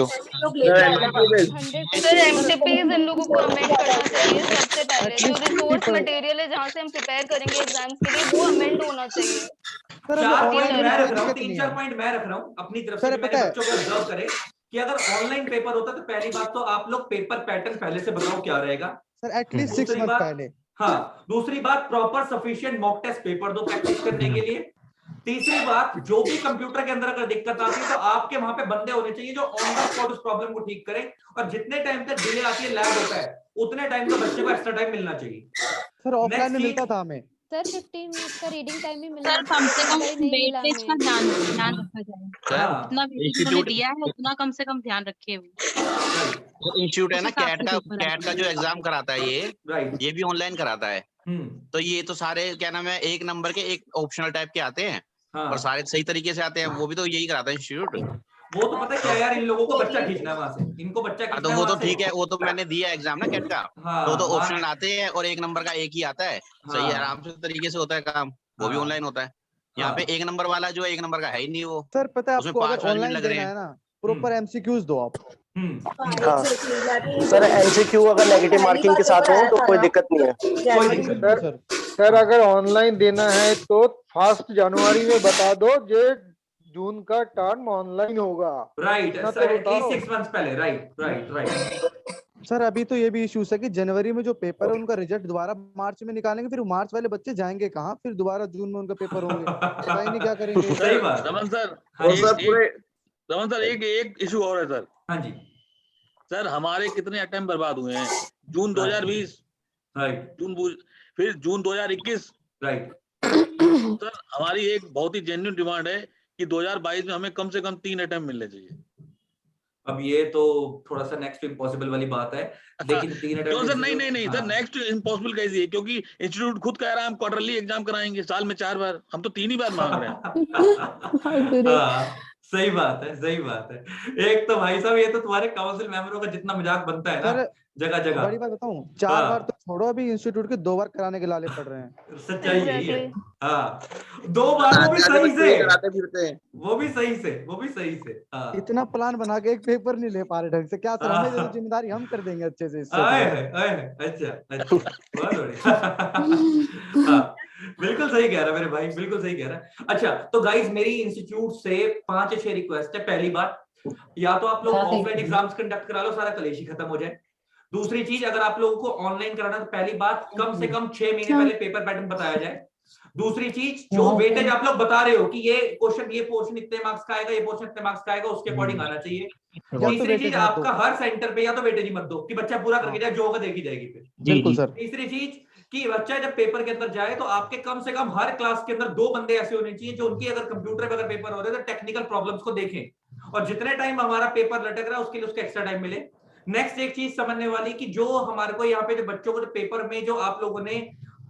सर एमसीपीज इन लोगों को अमेंड करना चाहिए सबसे पहले। जो रिसोर्स मटेरियल है जहाँ से हम प्रिपेयर करेंगे एग्जाम्स के लिए वो अमेंड होना चाहिए।
4 पॉइंट मैं रख रहा हूँ, 3-4 पॉइंट मैं रख रहा हूँ अपनी तरफ से, मैंने बच्चों को ऑब्जर्व करे कि अगर ऑनलाइन पेपर होता तो पहली बात तो आप लोग पेपर पैटर्न पहले से बताओ क्या रहेगा
सर, एटलीस्ट 6 मंथ पहले।
हाँ, दूसरी बात proper sufficient mock test paper दो प्रैक्टिस करने के लिए। तीसरी बात, जो भी कंप्यूटर के अंदर अगर दिक्कत आती है तो आपके वहां पे बंदे होने चाहिए जो ऑन द स्पॉट उस प्रॉब्लम को ठीक करें, और जितने टाइम तक डिले आती है लैब होता है उतने टाइम का बच्चे को एक्स्ट्रा टाइम मिलना चाहिए।
सर ऑफलाइन में मिलता था हमें
सर 15 मिनट का रीडिंग टाइम ही मिला।
सर कम से कम वेटेज का ध्यान रखा जाए। जितना वेटेज उन्होंने दिया है उतना कम से कम ध्यान रखे।
इंस्टीट्यूट है ना कैट का जो एग्जाम कराता है ये भी ऑनलाइन कराता है। तो ये तो सारे क्या नाम है एक नंबर के एक ऑप्शनल टाइप के आते हैं और सारे सही तरीके से आते हैं। वो भी तो यही कराता है इंस्टीट्यूट।
वो तो पता है क्या यार, इन लोगों को बच्चा खींचना है वहां से, इनको बच्चा खींचना
तो वो तो ठीक है, वो तो मैंने दिया एग्जाम ना कैट का। तो ऑप्शनल आते हैं और एक नंबर का एक ही आता है। सही आराम से तरीके से होता है काम, वो भी ऑनलाइन होता है। यहाँ पे एक नंबर वाला जो एक नंबर का है ही नहीं वो।
सर पता है आपको, अगर ऑनलाइन लग रहे हैं ना प्रॉपर एमसीक्यूज दो आप।
सर एमसीक्यू अगर नेगेटिव मार्किंग के साथ हो तो कोई दिक्कत नहीं है।
सर अगर ऑनलाइन देना है तो 1 जनवरी में बता दो, जो जून का टर्म ऑनलाइन होगा।
राइट सर, 6 मंथ्स पहले। राइट।
सर अभी तो ये भी इश्यूज है कि जनवरी में जो पेपर है उनका रिजल्ट दोबारा मार्च में निकालेंगे, फिर मार्च वाले बच्चे जाएंगे कहाँ, फिर दोबारा जून में उनका पेपर होंगे, पता ही नहीं क्या करेंगे।
सही बात।
रमन सर एक इशू और है सर।
हाँ जी
सर, हमारे कितने अटेम्प्ट बर्बाद हुए हैं। जून 2020,
राइट,
फिर जून 2021,
राइट।
सर हमारी एक बहुत ही जेन्युइन डिमांड है कि 2022 में हमें कम से कम 3 अटेम्प्ट मिलने चाहिए।
अब ये तो थोड़ा सा नेक्स्ट इम्पॉसिबल वाली बात है, लेकिन 3 अटेम्प्ट
सर नहीं सर, नेक्स्ट इम्पॉसिबल कैसी है, क्योंकि इंस्टीट्यूट खुद कह रहा है हम क्वार्टरली एग्जाम कराएंगे साल में 4 बार, हम तो 3 ही बार मांग रहे हैं।
सही बात है, सही बात है। एक तो भाई साहब, ये तो तुम्हारे काउंसिल मेंबरों का जितना मजाक बनता है ना जगह जगह।
बड़ी बात बताऊं, 4 बार तो छोड़ो, अभी इंस्टीट्यूट के 2 बार कराने के लाले पड़ रहे हैं।
सच्चाई यही है। हाँ, 2 बार वो भी सही से कराते फिरते हैं, वो भी सही से।
इतना प्लान बना के एक पेपर नहीं ले पा रहे ढंग से, क्या सर हमें जो जिम्मेदारी हम कर देंगे अच्छे से। अच्छा बहुत बढ़िया। बिल्कुल सही कह रहा है मेरे भाई, बिल्कुल सही कह रहा है। अच्छा तो गाइस, मेरी इंस्टीट्यूट से 5 6 रिक्वेस्ट है। पहली बात, या तो आप लोग ऑफलाइन एग्जाम्स कंडक्ट करा लो, सारा कलेशी खत्म हो जाए। दूसरी चीज, अगर आप लोगों को ऑनलाइन कराना तो पहली बात कम से कम 6 महीने पहले पेपर पैटर्न बताया जाए। दूसरी चीज, जो वेटेज आप लोग बता रहे हो कि ये पोर्शन इतने मार्क्स का आएगा, ये पोर्शन इतने मार्क्स का आएगा, उसके अकॉर्डिंग आना चाहिए। तीसरी चीज, आपका हर सेंटर पे या तो वेटेज ही मत दो कि बच्चा पूरा करके जाए, जो होगा देखी जाएगी फिर। बिल्कुल सर।
तीसरी चीज कि बच्चा जब पेपर के अंदर जाए तो आपके कम से कम हर क्लास के अंदर 2 बंदे ऐसे होने चाहिए जो उनकी अगर कंप्यूटर पे अगर पेपर हो रहे हैं तो टेक्निकल प्रॉब्लम्स को देखें, और जितने टाइम हमारा पेपर लटक रहा है उसके लिए उसका एक्स्ट्रा टाइम मिले। नेक्स्ट एक चीज समझने वाली कि जो हमारे को यहाँ पे जो बच्चों को पेपर में जो आप लोगों ने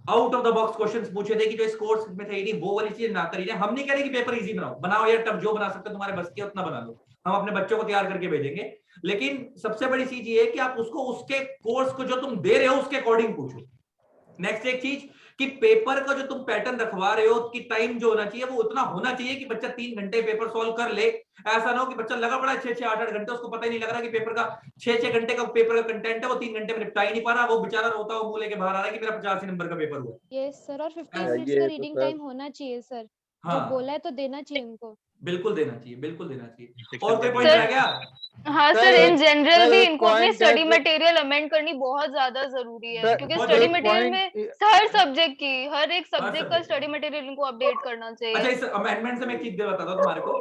out of the box questions पूछे थे कि जो इस कोर्स में थे नहीं, वो वाली चीज ना करिए। हम नहीं कह रहे कि पेपर इजी बनाओ यार, तब जो बना सकते हो तुम्हारे बस की उतना बना लो, हम अपने बच्चों को तैयार करके भेजेंगे। लेकिन सबसे बड़ी चीज ये है कि आप उसको उसके कोर्स को जो तुम दे रहे हो उसके अकॉर्डिंग पूछो। नेक्स्ट एक चीज कि पेपर का जो तुम पैटर्न रखवा रहे हो कि टाइम जो होना चाहिए वो उतना होना चाहिए कि बच्चा 3 घंटे पेपर सॉल्व कर ले। ऐसा ना हो कि बच्चा लगा पड़ा 6 8 घंटे, उसको पता ही नहीं लग रहा कि पेपर का 6 घंटे का पेपर का कंटेंट है, वो 3 घंटे में निपटा ही नहीं पा रहा, वो बेचारा रोता हुआ मुंह लेके बाहर आ रहा है कि मेरा 85 नंबर का पेपर हुआ।
यस सर, और 15 मिनट्स का रीडिंग टाइम होना चाहिए सर। जो बोला है तो देना चाहिए उनको।
बिल्कुल देना चाहिए, बिल्कुल देना चाहिए। और कोई पॉइंट रह गया?
हाँ सर, इन जनरल भी इनको अपनी स्टडी मटेरियल अमेंड करनी बहुत ज्यादा जरूरी है, क्योंकि स्टडी मटेरियल में हर सब्जेक्ट की हर एक सब्जेक्ट का स्टडी मटेरियल इनको अपडेट करना चाहिए।
अच्छा, इस अमेंडमेंट से मैं एक चीज बताता हूं तुम्हारे को।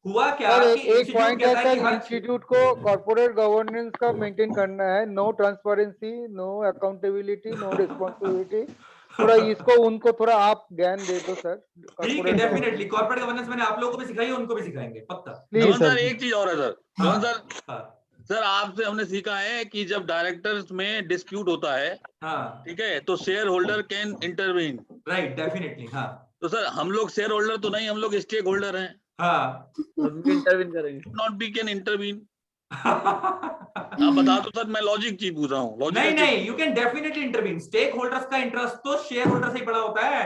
हुआ क्या कि
एक पॉइंट है सर, इंस्टीट्यूट को कॉर्पोरेट गवर्नेंस का मेंटेन करना है। No transparency, no accountability, no responsibility. थोड़ा इसको उनको थोड़ा आप ज्ञान दे दो सर।
ठीक है, डेफिनेटली कॉर्पोरेट गवर्नेंस मैंने आप लोगों को भी सिखाई है, उनको भी सिखाएंगे पक्का।
सर एक चीज और है सर, सर आपसे हमने सीखा है कि जब डायरेक्टर्स में डिस्प्यूट होता है, ठीक है, तो share holder can intervene.
Right, definitely. हाँ,
तो सर हम लोग शेयर होल्डर तो नहीं, हम लोग स्टेक होल्डर हैं।
हाँ,
इंटरवीन करेंगे, नॉट बी कैन इंटरवीन। आप बता दो सर, मैं लॉजिक चीज पूछ रहा हूँ।
नहीं, you can definitely intervene. Stakeholders का इंटरेस्ट तो शेयर होल्डर से ही बड़ा होता है।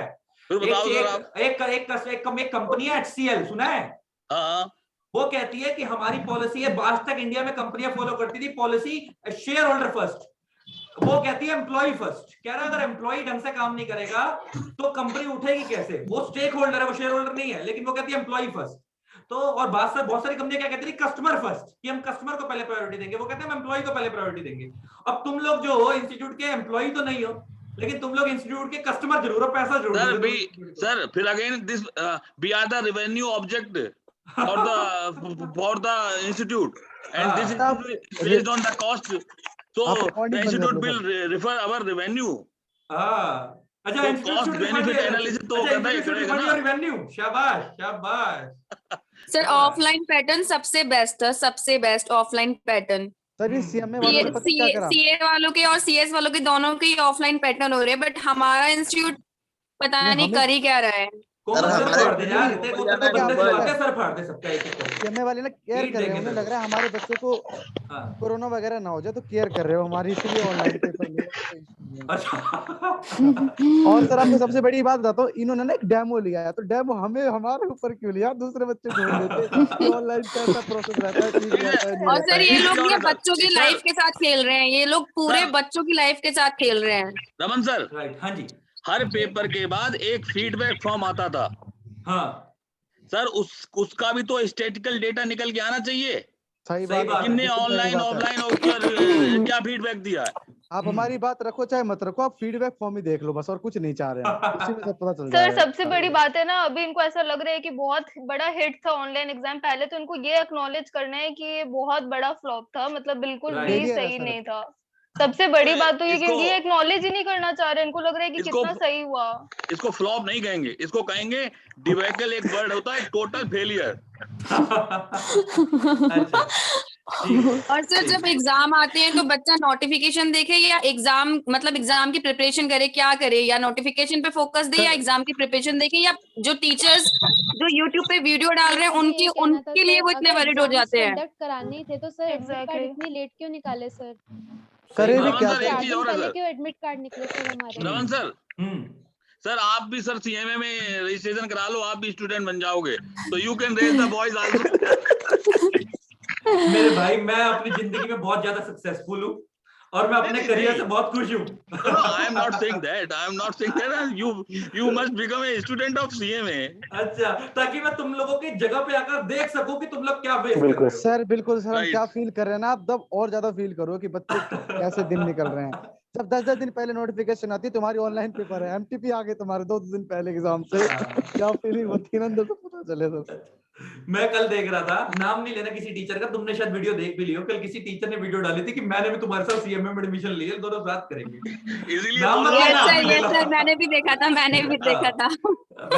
फिर बताओ सर आप।
एक कंपनी है HCL, सुना है?
हाँ,
वो कहती है कि हमारी पॉलिसी है, आज तक इंडिया में कंपनियां फॉलो करती थी पॉलिसी शेयर होल्डर फर्स्ट, वो कहती है एम्प्लॉय फर्स्ट। कह रहा है अगर एम्प्लॉय ढंग से काम नहीं करेगा तो कंपनी उठेगी कैसे? वो स्टेक होल्डर है, वो शेयर होल्डर नहीं है, लेकिन वो कहती है एम्प्लॉय फर्स्ट। तो और बहुत सारी कंपनियां क्या कहती है, कस्टमर फर्स्ट, कि हम कस्टमर को पहले प्रायोरिटी देंगे, वो कहते हैं हम एम्प्लॉय को पहले प्रायोरिटी देंगे। अब तुम लोग जो हो इंस्टीट्यूट के एम्प्लॉय तो नहीं हो, लेकिन तुम लोग इंस्टीट्यूट के कस्टमर जरूर हो, पैसा जरूर
सर सर फिर again this we are the revenue object for the institute and this is based on the cost, so the institute will refer our revenue.
अच्छा,
cost benefit analysis तो करना ही करेगा ना।
रेवेन्यू, शाबाश शाबाश।
सर ऑफलाइन पैटर्न सबसे best है, सबसे बेस्ट ऑफलाइन पैटर्न।
सर ये सीएमए वालों ने पता क्या करा,
सीए वालों के और सीएस वालों के दोनों के ऑफलाइन पैटर्न हो रहे हैं, बट हमारा इंस्टीट्यूट पता नहीं कर ही क्या रहा है।
सीएमए वाले ना केयर कर रहे हैं, उन्हें लग रहा है हमारे बच्चों को कोरोना वगैरह ना हो जाए तो केयर कर रहे हो हमारी, इसलिए ऑनलाइन पेपर ले। और सर आपको सबसे बड़ी बात बताता हूँ, इन्होंने ना एक डेमो लिया है, तो डेमो हमें हमारे ऊपर क्यों लिया, दूसरे बच्चे ढूंढ लेते ऑनलाइन कैसा प्रोसेस रहता है, ठीक रहता है।
और सर ये लोग ये बच्चों की लाइफ के साथ खेल रहे हैं, ये लोग पूरे बच्चों की लाइफ के साथ खेल रहे हैं।
रमन सर,
हाँ जी,
हर पेपर के बाद एक फीडबैक फॉर्म आता था।
हाँ
सर उसका भी तो स्टैटिकल डेटा निकल के आना चाहिए।
सही बात है,
कितने ऑनलाइन ऑफलाइन और क्या फीडबैक दिया है।
आप हमारी बात रखो चाहे मत रखो, आप फीडबैक फॉर्म ही देख लो बस, और कुछ नहीं चाह रहे हैं, उसी में सब पता चल जाएगा।
सर सबसे बड़ी बात है ना, अभी इनको ऐसा लग रहा है कि बहुत बड़ा हिट था ऑनलाइन एग्जाम, पहले तो इनको ये एक्नॉलेज करना है कि ये बहुत बड़ा फ्लॉप था, मतलब बिल्कुल भी सही नहीं था। सबसे बड़ी बात तो ये कि ये एक्नॉलेज ही नहीं करना चाह रहे, इनको लग रहा है कि कितना सही हुआ।
इसको फ्लॉप नहीं कहेंगे, इसको कहेंगे डिबैकल। एक वर्ड होता है टोटल फेलियर।
और सर जब एग्जाम आते हैं तो बच्चा नोटिफिकेशन देखे या एग्जाम मतलब एग्जाम की प्रिपरेशन करे, क्या करे, या नोटिफिकेशन पे फोकस दे या एग्जाम की प्रिपरेशन देखे, या जो टीचर्स जो यूट्यूब पे वीडियो डाल रहे हैं उनके लिए वो इतने वरीड हो जाते हैं।
कंडक्ट कराने थे तो सर एग्जैक्टली इतनी लेट क्यों निकाले सर?
करे भी क्या
एक चीज और है सर,
क्यों एडमिट कार्ड निकले सर हमारे?
रमन सर, सर आप भी सर सीएमए में रजिस्ट्रेशन करा लो, आप भी स्टूडेंट बन जाओगे, तो you can raise the boys also.
मेरे भाई मैं अपनी जिंदगी में बहुत ज्यादा सक्सेसफुल हूँ और मैं अपने करियर से बहुत खुश हूँ।
I am not saying that. I am not saying that. You must become a student of CMA.
अच्छा, ताकि मैं तुम लोगों की जगह पे आकर देख सकूं कि तुम लोग क्या फेस कर रहे हो।
सर बिल्कुल सर, हम क्या फील कर रहे हैं ना, आप तब और ज्यादा फील करो कि बच्चे कैसे दिन निकल रहे हैं। जब 10-10 दिन पहले नोटिफिकेशन आती है तुम्हारी ऑनलाइन पेपर है, एमटीपी आ गए तुम्हारे 2 दिन पहले एग्जाम से, क्या फीलिंग होती है अंदर से पता चले। सर
मैं कल देख रहा था, नाम नहीं लेना किसी टीचर का, तुमने शायद वीडियो देख भी लियो, कल किसी टीचर ने वीडियो डाली थी कि मैंने भी तुम्हारे साथ सीएमए में एडमिशन लिया, दोनों साथ करेंगे।
इसीलिए मैंने भी देखा था, मैंने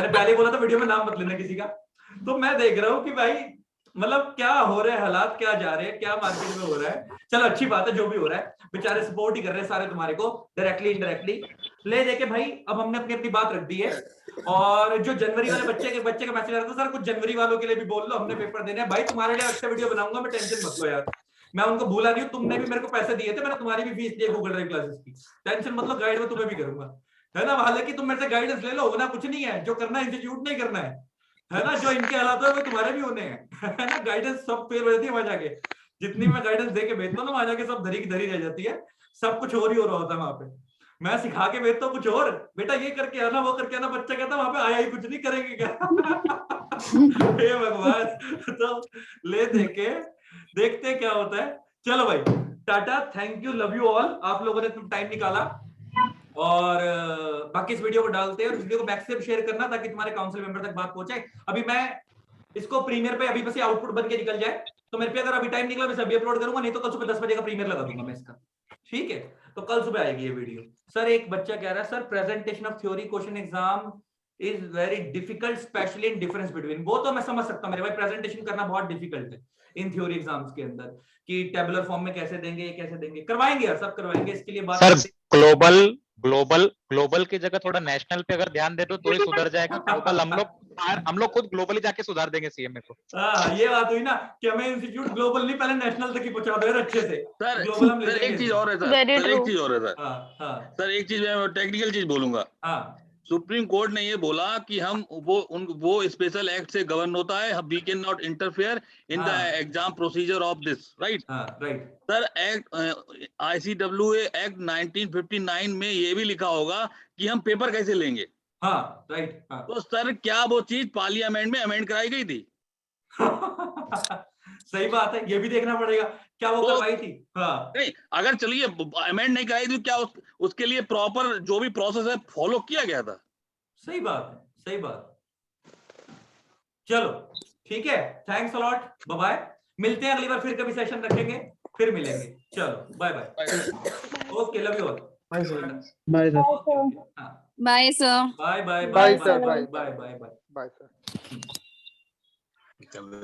पहले बोला था वीडियो में नाम मत लेना किसी का। तो मैं देख रहा हूँ कि भाई मतलब क्या हो रहे हैं हालात, क्या जा रहे हैं, क्या मार्केट में हो रहा है। चलो अच्छी बात है जो भी हो रहा है, बेचारे सपोर्ट ही कर रहे हैं सारे तुम्हारे को डायरेक्टली इनडायरेक्टली ले देके। भाई अब हमने अपनी अपनी बात रख दी है, और जो जनवरी वाले बच्चे का मैसेज आ रहा था सर कुछ जनवरी वालों के लिए भी बोल लो, हमने पेपर देने हैं। भाई तुम्हारे लिए अच्छा वीडियो बनाऊंगा मैं, टेंशन मत लो यार, मैं उनको भूला नहीं हूँ, तुमने भी मेरे को पैसे दिए थे, मैंने तुम्हारी भी फीस दी है गूगल ड्राइव क्लासेस की, टेंशन मत लो, गाइड में तुम्हें भी करूंगा, है ना। हालांकि तुम मेरे से गाइडेंस ले लो, होना कुछ नहीं है, जो करना है इंस्टीट्यूट नहीं करना है ना, जो इनके हालात है वो तुम्हारे भी होने हैं, है ना। गाइडेंस सब फेल हो जाती है वहां जाके, जितनी मैं गाइडेंस दे के भेजता हूँ ना वहां जाके सब धरी की धरी रह जाती है, सब कुछ और ही हो रहा होता है वहां पे। मैं सिखा के भेजता हूँ कुछ और, बेटा ये करके आना वो करके आना, बच्चा कहता वहां पे आया ही कुछ नहीं, करेंगे क्या। हे भगवान। तो ले देके देखते क्या होता है। चलो भाई Tata, thank you, love you all, आप लोगों ने टाइम निकाला, और बाकी इस वीडियो को डालते हैं और इस वीडियो को मैक्सिमम शेयर करना ताकि तुम्हारे काउंसिल मेंबर तक बात पहुंचे। अभी मैं इसको प्रीमियर पे अभी बस ये आउटपुट बन के निकल जाए तो मेरे पे अगर अभी टाइम निकला मैं अभी अपलोड करूंगा, नहीं तो कल सुबह 10 बजे का प्रीमियर लगा दूंगा मैं इसका, ठीक है। तो कल सुबह आएगी ये वीडियो। सर एक बच्चा कह रहा है sir presentation of theory question exam is very difficult specially in difference between, वो तो मैं समझ सकता हूँ मेरे भाई, प्रेजेंटेशन करना बहुत डिफिकल्ट है इन थ्योरी एग्जाम्स के अंदर, कि टेबुलर फॉर्म में कैसे देंगे, ये कैसे देंगे, करवाएंगे यार, सब करवाएंगे, इसके लिए बात
सर ग्लोबल की जगह थोड़ा नेशनल पे अगर ध्यान दे तो ही सुधर जाएगा। ग्लोबल हम लोग खुद ग्लोबली जाके सुधार देंगे सीएमए को।
ये बात हुई ना कि हमें इंस्टीट्यूट ग्लोबल नहीं पहले नेशनल तक ही पहुंचा दो यार अच्छे से।
सर
ग्लोबल हम
एक चीज और है सर, एक चीज और है सर, सर एक चीज मैं टेक्निकल चीज बोलूंगा। सुप्रीम कोर्ट ने ये बोला कि हम वो स्पेशल एक्ट से गवर्न होता है, we can not interfere in the exam procedure of this, right?
Right
sir, act ICWA act 1959 में ये भी लिखा होगा कि हम पेपर कैसे लेंगे।
हाँ, राइट।
तो सर क्या वो चीज पार्लियामेंट में अमेंड कराई गई थी?
सही बात है, ये भी देखना पड़ेगा क्या वो करवाई थी। हाँ।
नहीं, अगर चलिए अमेंड नहीं कराई थी, क्या उसके लिए प्रॉपर जो भी प्रोसेस है फॉलो किया गया था?
सही बात है, सही बात। चलो ठीक है, thanks a lot, bye bye. मिलते हैं अगली बार, फिर कभी सेशन रखेंगे, फिर मिलेंगे। चलो bye bye. Okay, love you all.
Bye sir.
Bye sir.
Bye bye
bye sir,
bye bye bye
bye sir.